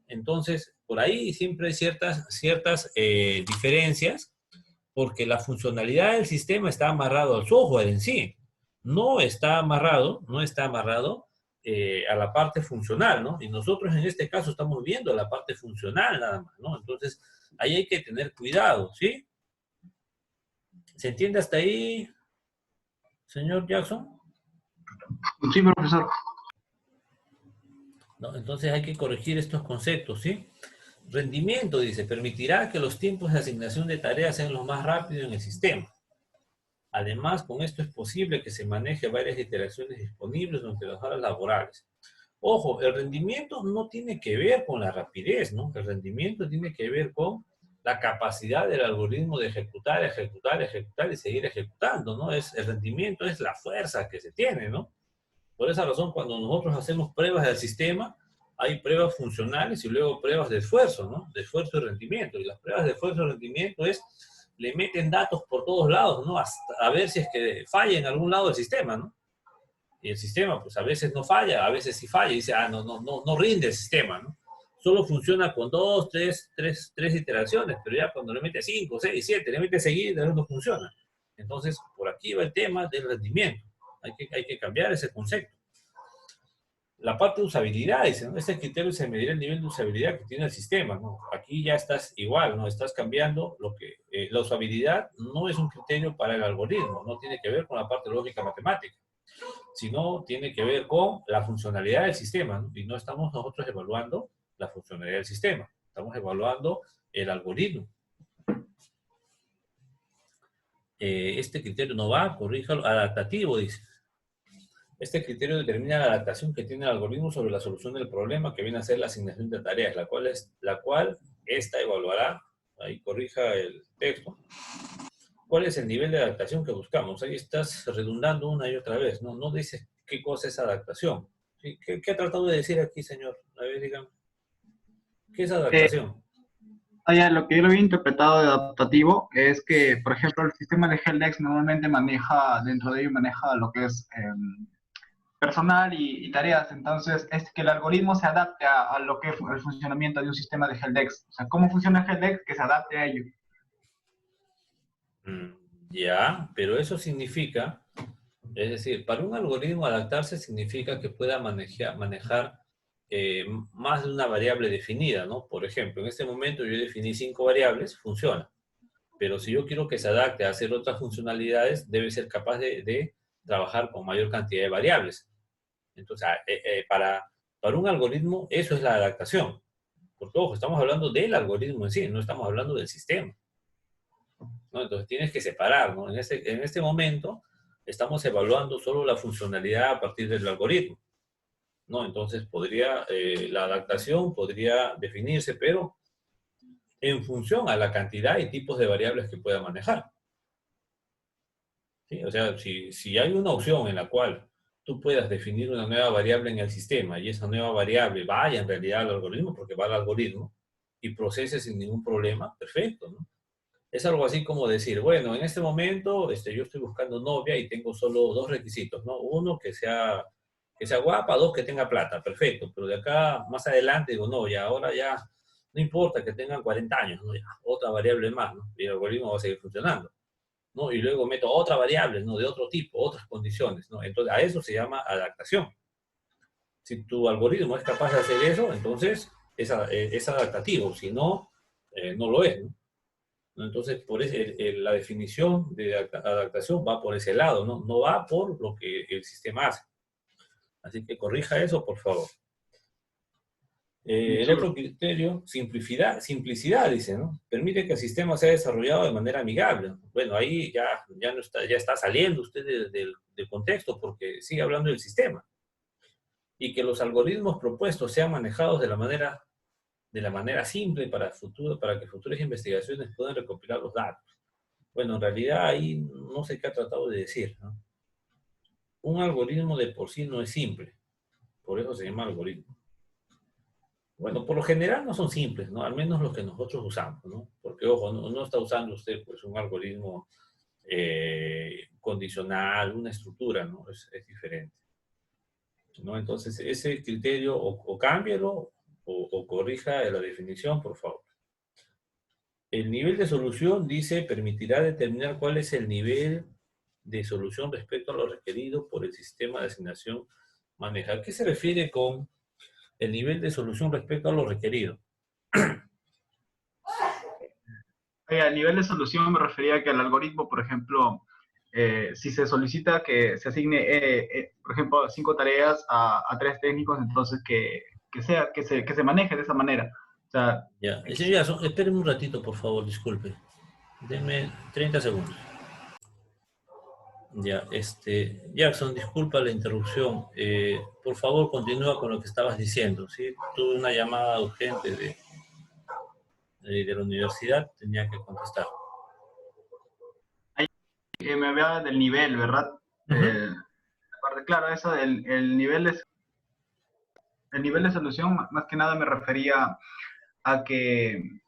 Speaker 1: Entonces, por ahí siempre hay ciertas diferencias, porque la funcionalidad del sistema está amarrado al software en sí. No está amarrado a la parte funcional, ¿no? Y nosotros en este caso estamos viendo la parte funcional nada más, ¿no? Entonces, ahí hay que tener cuidado, ¿sí? ¿Se entiende hasta ahí, señor Jackson?
Speaker 4: Sí, profesor.
Speaker 1: ¿No? Entonces hay que corregir estos conceptos, ¿sí? Rendimiento, dice, permitirá que los tiempos de asignación de tareas sean los más rápidos en el sistema. Además, con esto es posible que se maneje varias interacciones disponibles durante las horas laborales. Ojo, el rendimiento no tiene que ver con la rapidez, ¿no? El rendimiento tiene que ver con la capacidad del algoritmo de ejecutar y seguir ejecutando, ¿no? El rendimiento es la fuerza que se tiene, ¿no? Por esa razón, cuando nosotros hacemos pruebas del sistema, hay pruebas funcionales y luego pruebas de esfuerzo, ¿no? De esfuerzo y rendimiento. Y las pruebas de esfuerzo y rendimiento le meten datos por todos lados, ¿no? Hasta a ver si es que falla en algún lado del sistema, ¿no? Y el sistema, pues a veces no falla, a veces sí falla, y dice, no rinde el sistema, ¿no? Solo funciona con 2, 3 iteraciones, pero ya cuando le mete 5, 6, 7, le mete seguidas, no funciona. Entonces, por aquí va el tema del rendimiento. Hay que cambiar ese concepto. La parte de usabilidad, dice, ¿no? Este criterio se medirá el nivel de usabilidad que tiene el sistema, ¿no? Aquí ya estás igual, ¿no? Estás cambiando la usabilidad no es un criterio para el algoritmo, no tiene que ver con la parte lógica matemática, sino tiene que ver con la funcionalidad del sistema, ¿no? Y no estamos nosotros evaluando la funcionalidad del sistema, estamos evaluando el algoritmo. Este criterio no va, corríjalo, adaptativo, dice. Este criterio determina la adaptación que tiene el algoritmo sobre la solución del problema que viene a ser la asignación de tareas, la cual esta evaluará, ahí corrija el texto, cuál es el nivel de adaptación que buscamos. Ahí estás redundando una y otra vez, ¿no? No dices qué cosa es adaptación. ¿Sí? ¿Qué ha tratado de decir aquí, señor? A ver, dígame. ¿Qué es adaptación?
Speaker 4: Lo que yo lo había interpretado de adaptativo es que, por ejemplo, el sistema de GLX normalmente maneja, dentro de ello maneja lo que es personal y tareas. Entonces, es que el algoritmo se adapte a lo que es el funcionamiento de un sistema de Helpdesk. O sea, cómo funciona Helpdesk, que se adapte a ello.
Speaker 1: Mm, Ya, pero eso significa, es decir, para un algoritmo adaptarse significa que pueda manejar más de una variable definida, ¿no? Por ejemplo, en este momento yo definí 5 variables, funciona. Pero si yo quiero que se adapte a hacer otras funcionalidades, debe ser capaz de trabajar con mayor cantidad de variables. Entonces, para un algoritmo, eso es la adaptación. Porque, ojo, estamos hablando del algoritmo en sí, no estamos hablando del sistema, ¿no? Entonces, tienes que separar, ¿no? En este momento, estamos evaluando solo la funcionalidad a partir del algoritmo, ¿no? Entonces, la adaptación podría definirse, pero en función a la cantidad y tipos de variables que pueda manejar. ¿Sí? O sea, si hay una opción en la cual tú puedas definir una nueva variable en el sistema y esa nueva variable vaya en realidad al algoritmo, porque va al algoritmo, y procese sin ningún problema, perfecto, ¿no? Es algo así como decir, bueno, en este momento yo estoy buscando novia y tengo solo 2 requisitos, ¿no? Uno, que sea guapa, 2, que tenga plata, perfecto, pero de acá más adelante digo, no, ya ahora ya no importa que tengan 40 años, ¿no? Ya, otra variable más, ¿no? Y el algoritmo va a seguir funcionando, ¿no? Y luego meto otra variable, ¿no? De otro tipo, otras condiciones, ¿no? Entonces, a eso se llama adaptación. Si tu algoritmo es capaz de hacer eso, entonces es adaptativo, si no, no lo es, ¿no? ¿No? Entonces, por eso la definición de adaptación va por ese lado, ¿no? No va por lo que el sistema hace. Así que corrija eso, por favor. El
Speaker 4: Sí,
Speaker 1: otro criterio, simplicidad, dice, ¿no? Permite que el sistema sea desarrollado de manera amigable. Bueno, ahí ya no está, ya está saliendo usted del contexto porque sigue hablando del sistema. Y que los algoritmos propuestos sean manejados de la manera simple para que futuras investigaciones puedan recopilar los datos. Bueno, en realidad ahí no sé qué ha tratado de decir, ¿no? Un algoritmo de por sí no es simple, por eso se llama algoritmo. Bueno, por lo general no son simples, ¿no? Al menos los que nosotros usamos, ¿no? Porque, ojo, no está usando usted pues un algoritmo condicional, una estructura, ¿no? Es diferente, ¿no? Entonces, ese criterio o cámbialo o corrija la definición, por favor. El nivel de solución, dice, permitirá determinar cuál es el nivel de solución respecto a lo requerido por el sistema de asignación manejar. ¿Qué se refiere con el nivel de solución respecto a lo requerido?
Speaker 4: a nivel de solución me refería a que el algoritmo, por ejemplo, si se solicita que se asigne, por ejemplo, 5 tareas a 3 técnicos, entonces que se maneje de esa manera. O sea,
Speaker 1: Ya, señor Jackson, espérenme un ratito, por favor, disculpe. Denme 30 segundos. Ya, Jackson, disculpa la interrupción. Por favor, continúa con lo que estabas diciendo, ¿sí? Tuve una llamada urgente de la universidad, tenía que contestar.
Speaker 4: ahí me hablaba del nivel, ¿verdad?
Speaker 1: Ujú.
Speaker 4: Claro, eso del el nivel de solución, más que nada me refería a que,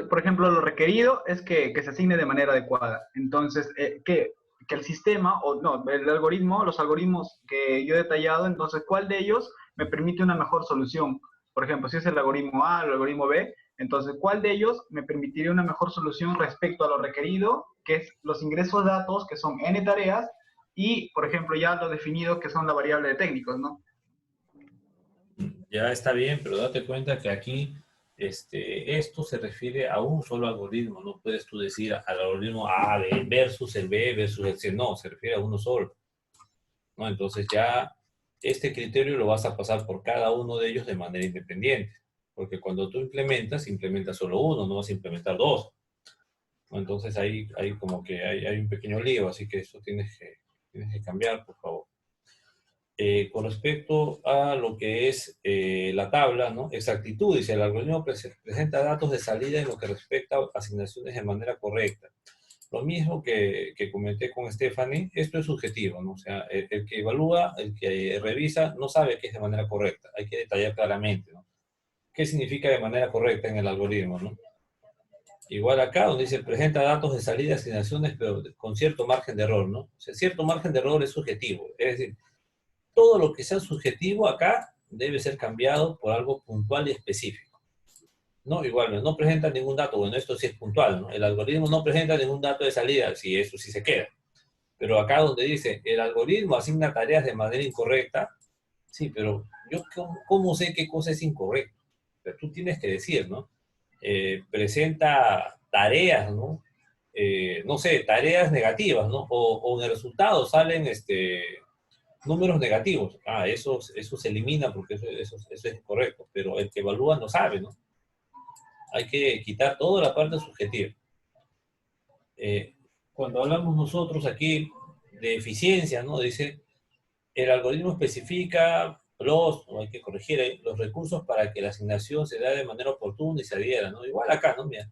Speaker 4: por ejemplo, lo requerido es que se asigne de manera adecuada. Entonces, que el sistema, o no, el algoritmo, los algoritmos que yo he detallado, entonces, ¿cuál de ellos me permite una mejor solución? Por ejemplo, si es el algoritmo A o el algoritmo B, entonces, ¿cuál de ellos me permitiría una mejor solución respecto a lo requerido, que es los ingresos de datos, que son n tareas, y, por ejemplo, ya lo definido, que son la variable de técnicos, ¿no?
Speaker 1: Ya está bien, pero date cuenta que aquí esto se refiere a un solo algoritmo. No puedes tú decir al algoritmo A versus el B versus el C. No, se refiere a uno solo, ¿no? Entonces ya este criterio lo vas a pasar por cada uno de ellos de manera independiente. Porque cuando tú implementas solo uno, no vas a implementar dos, ¿no? Entonces ahí como que hay un pequeño lío, así que eso tienes que cambiar, por favor. Con respecto a lo que es la tabla, ¿no? Exactitud, dice, el algoritmo presenta datos de salida en lo que respecta a asignaciones de manera correcta. Lo mismo que comenté con Stephanie, esto es subjetivo, ¿no? O sea, el que evalúa, el que revisa, no sabe que es de manera correcta. Hay que detallar claramente, ¿no? ¿Qué significa de manera correcta en el algoritmo, ¿no? Igual acá, donde dice presenta datos de salida, asignaciones, pero con cierto margen de error, ¿no? O sea, cierto margen de error es subjetivo. Es decir, todo lo que sea subjetivo acá debe ser cambiado por algo puntual y específico. No, igual, no presenta ningún dato. Bueno, esto sí es puntual, ¿no? El algoritmo no presenta ningún dato de salida, si eso sí se queda. Pero acá donde dice, el algoritmo asigna tareas de manera incorrecta, sí, pero yo cómo sé qué cosa es incorrecta. Pero tú tienes que decir, ¿no? Presenta tareas, ¿no? No sé, tareas negativas, ¿no? O en el resultado salen números negativos. Ah, eso se elimina porque eso es incorrecto, pero el que evalúa no sabe, ¿no? Hay que quitar toda la parte subjetiva. Cuando hablamos nosotros aquí de eficiencia, ¿no? Dice, el algoritmo especifica o hay que corregir los recursos para que la asignación se dé de manera oportuna y se adhiera, ¿no? Igual acá, ¿no? Mira,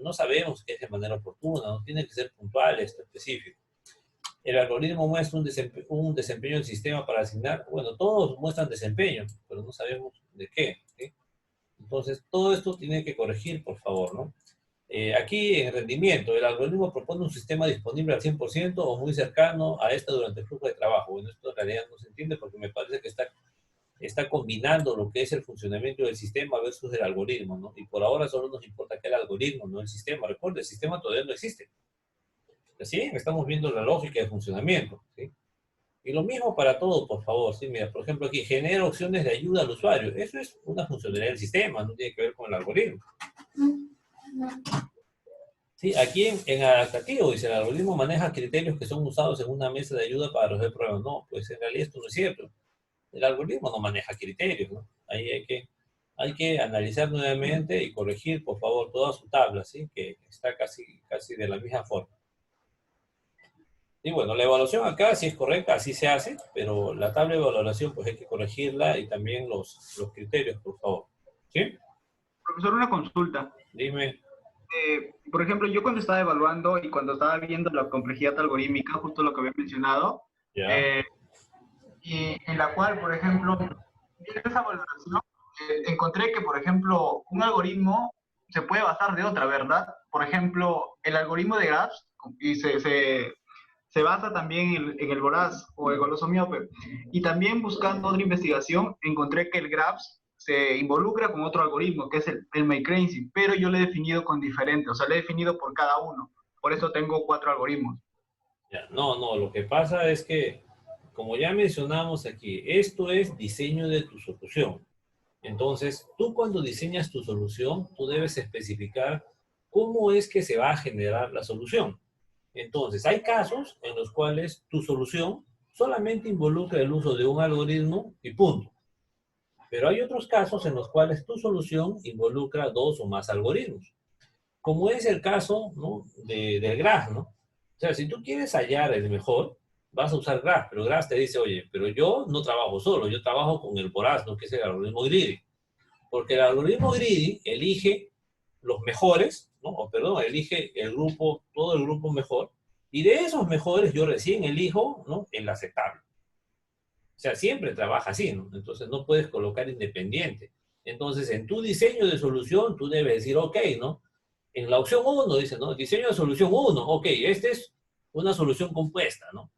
Speaker 1: no sabemos qué es de manera oportuna, no tiene que ser puntual, específico. El algoritmo muestra un desempeño del sistema para asignar, bueno, todos muestran desempeño, pero no sabemos de qué, ¿sí? Entonces, todo esto tiene que corregir, por favor, ¿no? Aquí en rendimiento, el algoritmo propone un sistema disponible al 100% o muy cercano a este durante el flujo de trabajo. Bueno, esto en realidad no se entiende porque me parece que está combinando lo que es el funcionamiento del sistema versus el algoritmo, ¿no? Y por ahora solo nos importa que el algoritmo, no el sistema. Recuerda, el sistema todavía no existe. ¿Sí? Estamos viendo la lógica de funcionamiento, ¿sí? Y lo mismo para todo, por favor, ¿sí? Mira, por ejemplo, aquí genera opciones de ayuda al usuario. Eso es una funcionalidad del sistema, no tiene que ver con el algoritmo. Sí, aquí en adaptativo dice, el algoritmo maneja criterios que son usados en una mesa de ayuda para resolver problemas. No, pues en realidad esto no es cierto. El algoritmo no maneja criterios, ¿no? Ahí hay que analizar nuevamente y corregir, por favor, toda su tabla, ¿sí? Que está casi de la misma forma. Y bueno, la evaluación acá sí es correcta, así se hace, pero la tabla de valoración pues hay que corregirla y también los criterios, por favor. ¿Sí?
Speaker 4: Profesor, una consulta.
Speaker 1: Dime.
Speaker 4: Por ejemplo, yo cuando estaba evaluando y cuando estaba viendo la complejidad algorítmica, justo lo que había mencionado,
Speaker 1: Ya.
Speaker 4: y en la cual, por ejemplo, viendo esa valoración, encontré que, por ejemplo, un algoritmo se puede basar de otra, ¿verdad? Por ejemplo, el algoritmo de Graph, y se basa también en el voraz o el goloso miope. Y también buscando otra investigación, encontré que el Graph se involucra con otro algoritmo, que es el MyCrazy, pero yo lo he definido con diferente, o sea, lo he definido por cada uno. Por eso tengo 4 algoritmos.
Speaker 1: Ya. No, lo que pasa es que, como ya mencionamos aquí, esto es diseño de tu solución. Entonces, tú cuando diseñas tu solución, tú debes especificar cómo es que se va a generar la solución. Entonces, hay casos en los cuales tu solución solamente involucra el uso de un algoritmo y punto. Pero hay otros casos en los cuales tu solución involucra 2 o más algoritmos, como es el caso, ¿no? del graph, ¿no? O sea, si tú quieres hallar el mejor, vas a usar graph, pero graph te dice, oye, pero yo no trabajo solo, yo trabajo con el voraz, ¿no? Que es el algoritmo greedy. Porque el algoritmo greedy elige los mejores, ¿no? O perdón, elige todo el grupo mejor, y de esos mejores yo recién elijo, ¿no? El aceptable. O sea, siempre trabaja así, ¿no? Entonces no puedes colocar independiente. Entonces, en tu diseño de solución, tú debes decir, ok, ¿no? En la opción 1 dice, ¿no? Diseño de solución 1, ok, esta es una solución compuesta, ¿no?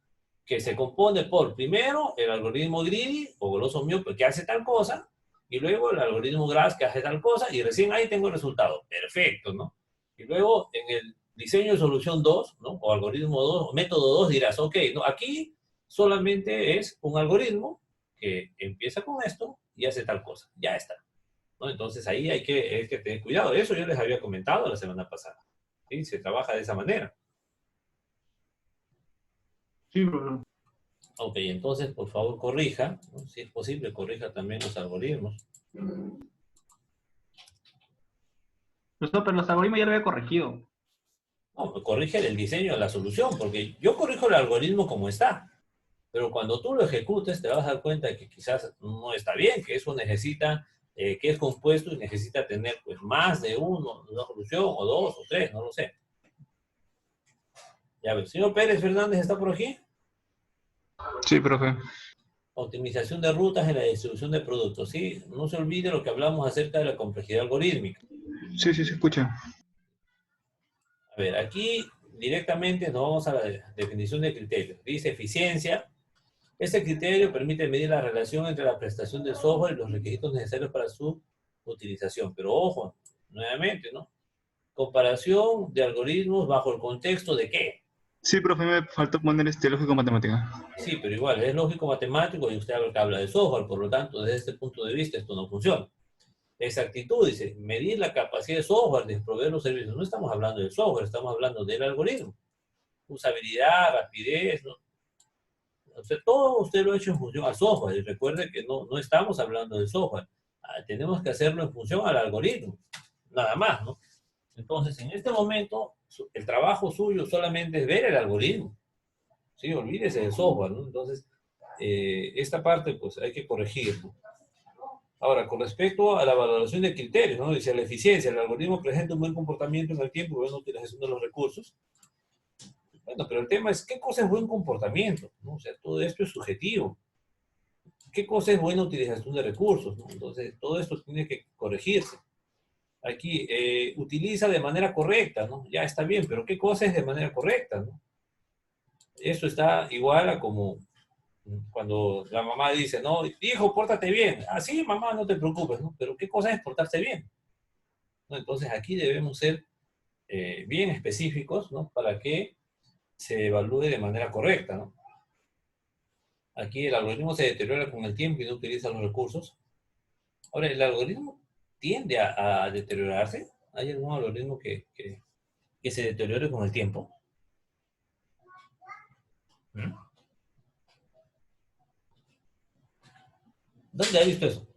Speaker 1: Que se compone por, primero, el algoritmo greedy o goloso miope que hace tal cosa, y luego el algoritmo GRASS que hace tal cosa, y recién ahí tengo el resultado. Perfecto, ¿no? Y luego en el diseño de solución 2, ¿no? O algoritmo 2, o método 2 dirás, ok, no, aquí solamente es un algoritmo que empieza con esto y hace tal cosa. Ya está, ¿no? Entonces ahí hay que tener cuidado. Eso yo les había comentado la semana pasada. ¿Sí? Se trabaja de esa manera.
Speaker 4: Sí, profesor.
Speaker 1: Ok, entonces por favor corrija, ¿no? Si es posible, corrija también los algoritmos.
Speaker 4: Profesor, pero los algoritmos ya lo había corregido.
Speaker 1: No, pues corrige el diseño de la solución, porque yo corrijo el algoritmo como está, pero cuando tú lo ejecutes te vas a dar cuenta de que quizás no está bien, que eso necesita, que es compuesto y necesita tener pues más de una solución, o 2, o 3, no lo sé. Ya ver, señor Pérez Fernández, ¿está por aquí?
Speaker 5: Sí, profe.
Speaker 1: Optimización de rutas en la distribución de productos, ¿sí? No se olvide lo que hablamos acerca de la complejidad algorítmica.
Speaker 5: Sí, se escucha.
Speaker 1: A ver, aquí directamente nos vamos a la definición de criterios. Dice eficiencia, Este criterio permite medir la relación entre la prestación del software y los requisitos necesarios para su utilización. Pero ojo, nuevamente, ¿no? Comparación de algoritmos bajo el contexto de ¿qué?
Speaker 5: Sí, profe, me faltó poner lógico matemática.
Speaker 1: Sí, pero igual, es lógico matemático y usted habla de software, por lo tanto, desde este punto de vista esto no funciona. Exactitud, dice, medir la capacidad de software de proveer los servicios. No estamos hablando del software, estamos hablando del algoritmo. Usabilidad, rapidez, ¿no? O sea, todo usted lo ha hecho en función al software. Y recuerde que no estamos hablando del software. Tenemos que hacerlo en función al algoritmo. Nada más, ¿no? Entonces, en este momento, el trabajo suyo solamente es ver el algoritmo. Sí, olvídese del software, ¿no? Entonces, esta parte, pues, hay que corregirlo. Ahora, con respecto a la valoración de criterios, ¿no? Dice la eficiencia, el algoritmo presenta un buen comportamiento en el tiempo y buena utilización de los recursos. Bueno, pero el tema es, ¿qué cosa es buen comportamiento? ¿No? O sea, todo esto es subjetivo. ¿Qué cosa es buena utilización de recursos? ¿No? Entonces, todo esto tiene que corregirse. Aquí, utiliza de manera correcta, ¿no? Ya está bien, pero ¿qué cosa es de manera correcta, ¿no? Esto está igual a como cuando la mamá dice, no, hijo, pórtate bien. Ah, sí, mamá, no te preocupes, ¿no? Pero ¿qué cosa es portarse bien? ¿No? Entonces, aquí debemos ser bien específicos, ¿no? Para que se evalúe de manera correcta, ¿no? Aquí el algoritmo se deteriora con el tiempo y no utiliza los recursos. Ahora, ¿el algoritmo tiende a deteriorarse? ¿Hay algún algoritmo que se deteriore con el tiempo? ¿Mm? ¿Dónde ha visto eso?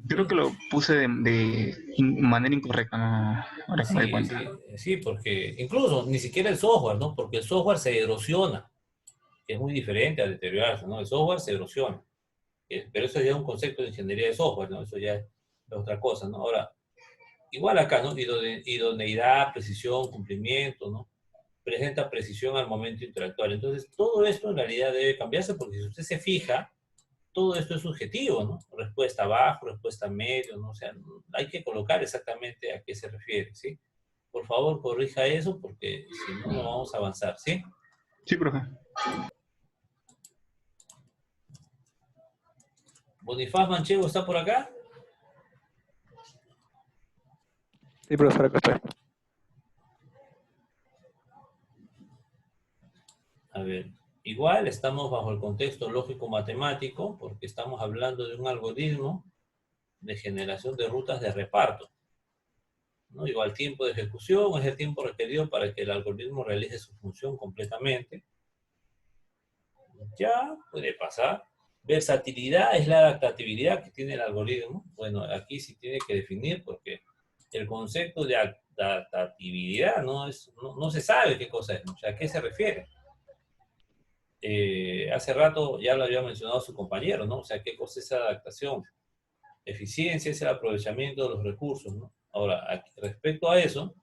Speaker 5: Creo que lo puse de manera incorrecta, ¿no? Ahora que me doy
Speaker 1: Sí,
Speaker 5: cuenta.
Speaker 1: sí, sí, porque incluso ni siquiera el software, ¿no? Porque el software se erosiona, que es muy diferente a deteriorarse, ¿no? El software se erosiona. Pero eso ya es un concepto de ingeniería de software, ¿no? Eso ya es otra cosa, ¿no? Ahora, igual acá, ¿no? Idoneidad, precisión, cumplimiento, ¿no? Presenta precisión al momento de interactuar. Entonces, todo esto en realidad debe cambiarse porque si usted se fija, todo esto es subjetivo, ¿no? Respuesta bajo, respuesta medio, ¿no? O sea, hay que colocar exactamente a qué se refiere, ¿sí? Por favor, corrija eso porque si no, no vamos a avanzar, ¿sí?
Speaker 5: Sí, profe.
Speaker 1: Bonifaz Manchego está por acá.
Speaker 6: Sí, profesor, acá estoy.
Speaker 1: A ver, igual estamos bajo el contexto lógico-matemático porque estamos hablando de un algoritmo de generación de rutas de reparto, ¿no? Igual tiempo de ejecución es el tiempo requerido para que el algoritmo realice su función completamente. Ya puede pasar. Versatilidad es la adaptabilidad que tiene el algoritmo. Bueno, aquí sí tiene que definir porque el concepto de adaptabilidad no se sabe qué cosa es, ¿no? O sea, ¿a qué se refiere? Hace rato ya lo había mencionado su compañero, ¿no? O sea, ¿qué cosa es adaptación? Eficiencia es el aprovechamiento de los recursos, ¿no? Ahora, respecto a eso,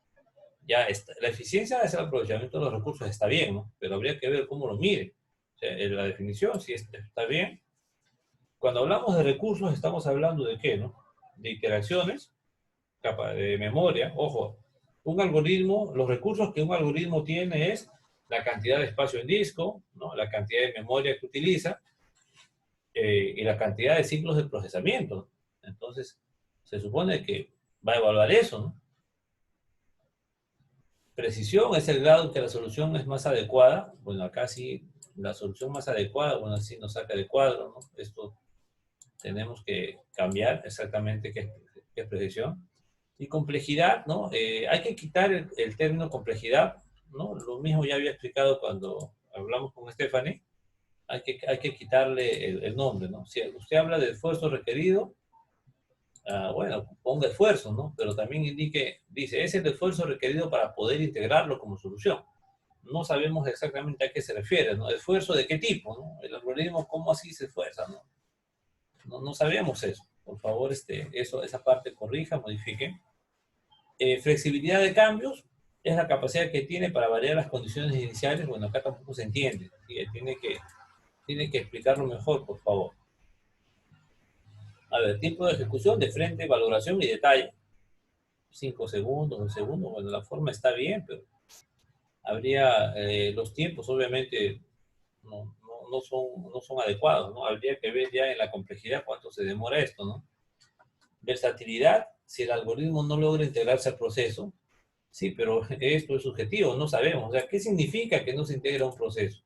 Speaker 1: ya está, la eficiencia es el aprovechamiento de los recursos, está bien, ¿no? Pero habría que ver cómo lo mire. O sea, en la definición, si está bien. Cuando hablamos de recursos, estamos hablando de qué, ¿no? De interacciones, capa de memoria. Ojo, un algoritmo, los recursos que un algoritmo tiene es la cantidad de espacio en disco, ¿no? La cantidad de memoria que utiliza y la cantidad de ciclos de procesamiento. Entonces, se supone que va a evaluar eso, ¿no? Precisión es el grado en que la solución es más adecuada. Bueno, acá sí, la solución más adecuada, bueno, así nos saca de cuadro, ¿no? Esto tenemos que cambiar exactamente qué es precisión. Y complejidad, ¿no? Hay que quitar el término complejidad, ¿no? Lo mismo ya había explicado cuando hablamos con Stephanie. Hay que quitarle el nombre, ¿no? Si usted habla de esfuerzo requerido, bueno, ponga esfuerzo, ¿no? Pero también dice, es el esfuerzo requerido para poder integrarlo como solución. No sabemos exactamente a qué se refiere, ¿no? ¿Esfuerzo de qué tipo, no? El algoritmo, ¿cómo así se esfuerza, no? No sabemos eso. Por favor, esa parte corrija, modifique. Flexibilidad de cambios es la capacidad que tiene para variar las condiciones iniciales. Bueno, acá tampoco se entiende. Tiene que explicarlo mejor, por favor. A ver, tiempo de ejecución, de frente, valoración y detalle. 5 segundos, 1 segundo. Bueno, la forma está bien, pero habría, los tiempos obviamente no son adecuados, ¿no? Habría que ver ya en la complejidad cuánto se demora esto, ¿no? Versatilidad, si el algoritmo no logra integrarse al proceso, sí, pero esto es subjetivo, no sabemos. O sea, ¿qué significa que no se integra a un proceso?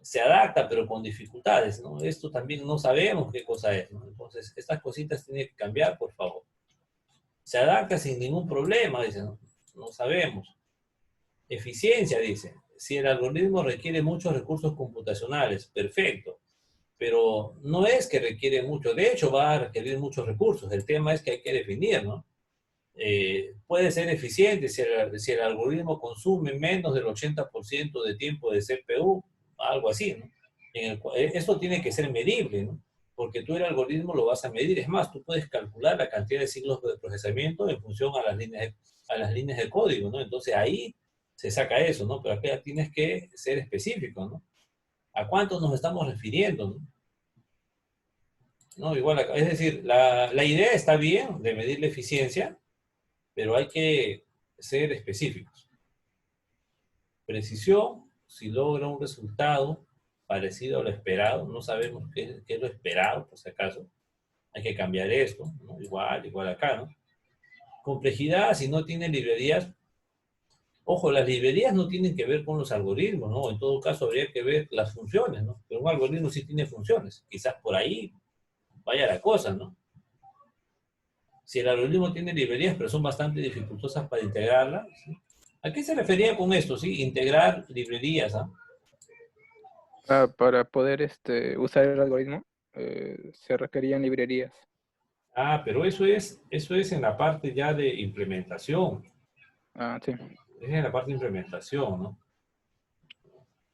Speaker 1: Se adapta, pero con dificultades, ¿no? Esto también no sabemos qué cosa es, ¿no? Entonces, estas cositas tienen que cambiar, por favor. Se adapta sin ningún problema, dicen, ¿no? No sabemos. Eficiencia, dice. Si el algoritmo requiere muchos recursos computacionales, perfecto. Pero no es que requiere mucho, de hecho va a requerir muchos recursos. El tema es que hay que definir, ¿no? Puede ser eficiente si el algoritmo consume menos del 80% de tiempo de CPU, algo así, ¿no? Esto tiene que ser medible, ¿no? Porque tú el algoritmo lo vas a medir. Es más, tú puedes calcular la cantidad de ciclos de procesamiento en función a las líneas de código, ¿no? Entonces ahí se saca eso, ¿no? Pero aquí tienes que ser específico, ¿no? ¿A cuántos nos estamos refiriendo, no? No, igual, es decir, la idea está bien de medir la eficiencia, pero hay que ser específicos. Precisión, si logra un resultado parecido a lo esperado, no sabemos qué es lo esperado, por si acaso, hay que cambiar esto, ¿no? Igual acá, ¿no? Complejidad, si no tiene librerías, ojo, las librerías no tienen que ver con los algoritmos, ¿no? En todo caso habría que ver las funciones, ¿no? Pero un algoritmo sí tiene funciones, quizás por ahí vaya la cosa, ¿no? Si el algoritmo tiene librerías, pero son bastante dificultosas para integrarlas, ¿sí? ¿A qué se refería con esto, sí? Integrar librerías, ¿ah?
Speaker 6: Para poder usar el algoritmo, se requerían librerías.
Speaker 1: Ah, pero eso es en la parte ya de implementación.
Speaker 6: Ah, sí.
Speaker 1: Es en la parte de implementación, ¿no?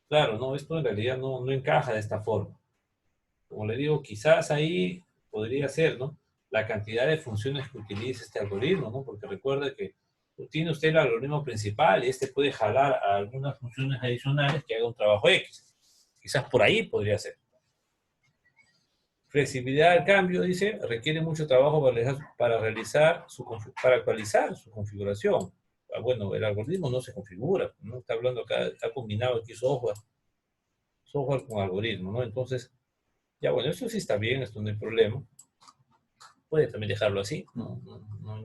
Speaker 1: Claro, no, esto en realidad no encaja de esta forma. Como le digo, quizás ahí podría ser, ¿no? La cantidad de funciones que utiliza este algoritmo, ¿no? Porque recuerde que tiene usted el algoritmo principal y este puede jalar a algunas funciones adicionales que haga un trabajo X. Quizás por ahí podría ser. Flexibilidad al cambio, dice, requiere mucho trabajo para actualizar su configuración. Bueno, el algoritmo no se configura, ¿no? Está hablando acá, está combinado aquí software con algoritmo, ¿no? Entonces, ya bueno, eso sí está bien, esto no hay problema. Puede también dejarlo así, no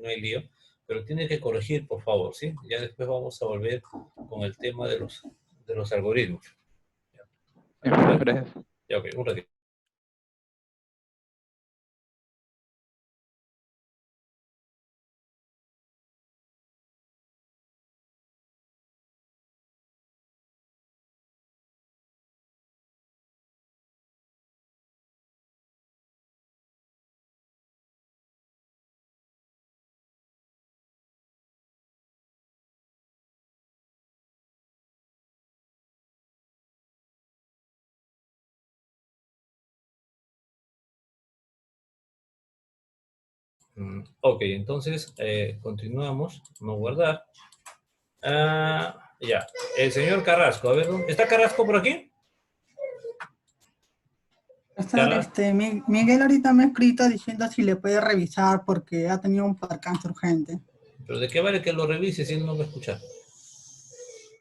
Speaker 1: hay lío, pero tiene que corregir, por favor, ¿sí? Ya después vamos a volver con el tema de los algoritmos.
Speaker 6: Gracias.
Speaker 1: Ya, ok, un ratito. Ok, entonces continuamos, no guardar. Ya, el señor Carrasco, a ver, ¿está Carrasco por aquí?
Speaker 3: Miguel ahorita me ha escrito diciendo si le puede revisar porque ha tenido un percance urgente.
Speaker 1: Pero ¿de qué vale que lo revise si él no va a escuchar?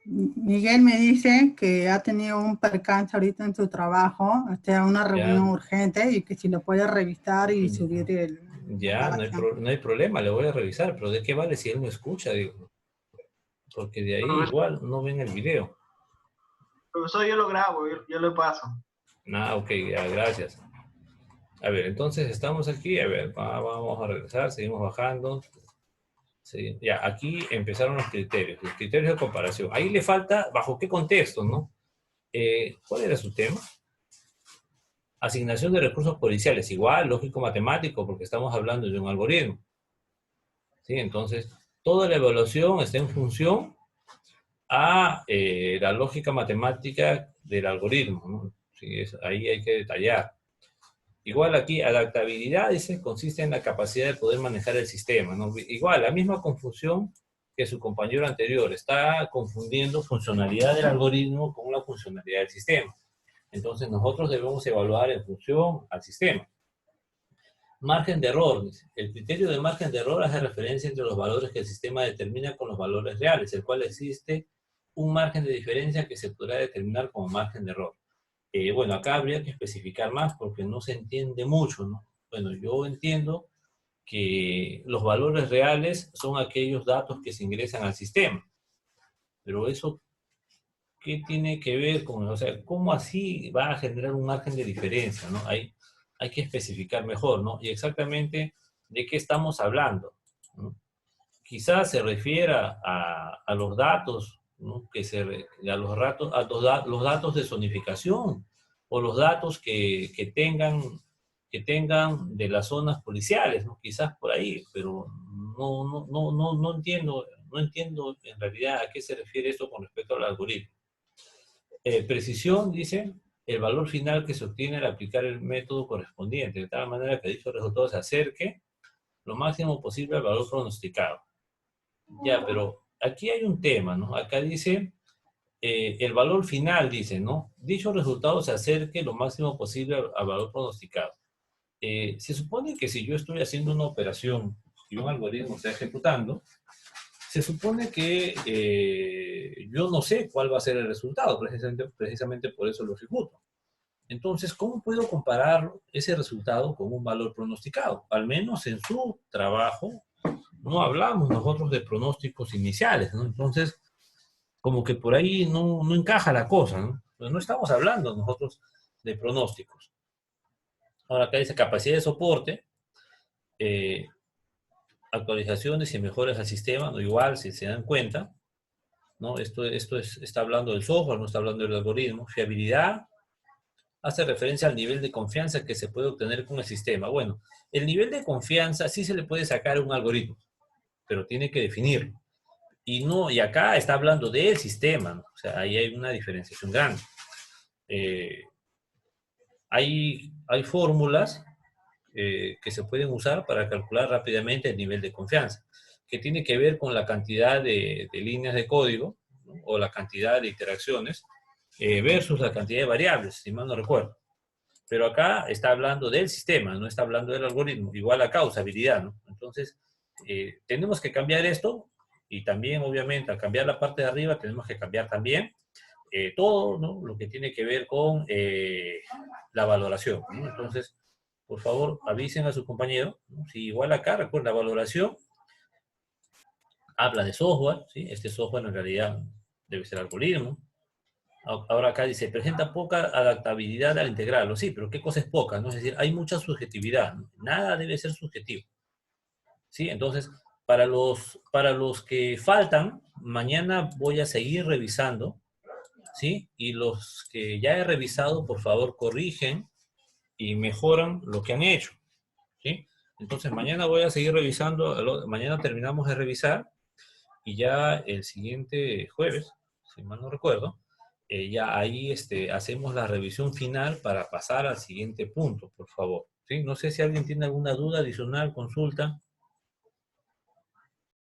Speaker 3: Miguel me dice que ha tenido un percance ahorita en su trabajo, una reunión urgente y que si lo puede revisar y subir el...
Speaker 1: Ya, no hay problema, le voy a revisar, pero ¿de qué vale si él no escucha? Digo, porque de ahí igual no ven el video.
Speaker 4: Profesor, yo lo grabo, yo lo paso.
Speaker 1: Ok, ya, gracias. A ver, entonces estamos aquí, a ver, vamos a regresar, seguimos bajando. Sí, ya, aquí empezaron los criterios de comparación. Ahí le falta, ¿bajo qué contexto, no? ¿Cuál era su tema? Asignación de recursos policiales, igual, lógico matemático, porque estamos hablando de un algoritmo. ¿Sí? Entonces, toda la evaluación está en función a la lógica matemática del algoritmo, ¿no? Sí, ahí hay que detallar. Igual aquí, adaptabilidad, dice, consiste en la capacidad de poder manejar el sistema, ¿no? Igual, la misma confusión que su compañero anterior. Está confundiendo funcionalidad del algoritmo con la funcionalidad del sistema. Entonces, nosotros debemos evaluar en función al sistema. Margen de error, dice. El criterio de margen de error hace referencia entre los valores que el sistema determina con los valores reales, el cual existe un margen de diferencia que se podrá determinar como margen de error. Bueno, acá habría que especificar más porque no se entiende mucho, ¿no? Bueno, yo entiendo que los valores reales son aquellos datos que se ingresan al sistema, pero eso, ¿qué tiene que ver con, o sea, cómo así va a generar un margen de diferencia, ¿no? Hay que especificar mejor, ¿no? Y exactamente de qué estamos hablando, ¿no? Quizás se refiera a los datos, ¿no? Los datos de zonificación o los datos que tengan de las zonas policiales, ¿no? Quizás por ahí, pero no entiendo en realidad a qué se refiere esto con respecto al algoritmo. Precisión, dice, el valor final que se obtiene al aplicar el método correspondiente, de tal manera que dicho resultado se acerque lo máximo posible al valor pronosticado. Ya, pero aquí hay un tema, ¿no? Acá dice, el valor final, dice, ¿no? Dicho resultado se acerque lo máximo posible al valor pronosticado. Se supone que si yo estoy haciendo una operación y un algoritmo está ejecutando, se supone que yo no sé cuál va a ser el resultado, precisamente por eso lo ejecuto. Entonces, ¿cómo puedo comparar ese resultado con un valor pronosticado? Al menos en su trabajo no hablamos nosotros de pronósticos iniciales, ¿no? Entonces, como que por ahí no encaja la cosa, ¿no? Pues no estamos hablando nosotros de pronósticos. Ahora acá dice capacidad de soporte, actualizaciones y mejoras al sistema, no igual, si se dan cuenta, ¿no? Está hablando del software, no está hablando del algoritmo. Fiabilidad hace referencia al nivel de confianza que se puede obtener con el sistema. Bueno, el nivel de confianza sí se le puede sacar a un algoritmo, pero tiene que definirlo. Y acá está hablando del sistema, ¿no? O sea, ahí hay una diferenciación grande. Hay fórmulas que se pueden usar para calcular rápidamente el nivel de confianza, que tiene que ver con la cantidad de líneas de código, ¿no? O la cantidad de interacciones versus la cantidad de variables, si mal no recuerdo. Pero acá está hablando del sistema, no está hablando del algoritmo. Igual acá, usabilidad, ¿no? Entonces, tenemos que cambiar esto y también, obviamente, al cambiar la parte de arriba, tenemos que cambiar también todo, ¿no? Lo que tiene que ver con la valoración, ¿no? Entonces, por favor, avisen a su compañero, ¿no? Si igual acá, recuerden, la valoración habla de software, ¿sí? Este software en realidad debe ser algoritmo. Ahora acá dice, presenta poca adaptabilidad al integrarlo. Sí, pero ¿qué cosa es poca? ¿No? Es decir, hay mucha subjetividad, ¿no? Nada debe ser subjetivo. ¿Sí? Entonces, para los que faltan, mañana voy a seguir revisando, ¿sí? Y los que ya he revisado, por favor, corrigen y mejoran lo que han hecho, ¿sí? Entonces, mañana voy a seguir revisando, mañana terminamos de revisar y ya el siguiente jueves, si mal no recuerdo, ya ahí hacemos la revisión final para pasar al siguiente punto, por favor, ¿sí? No sé si alguien tiene alguna duda adicional, consulta.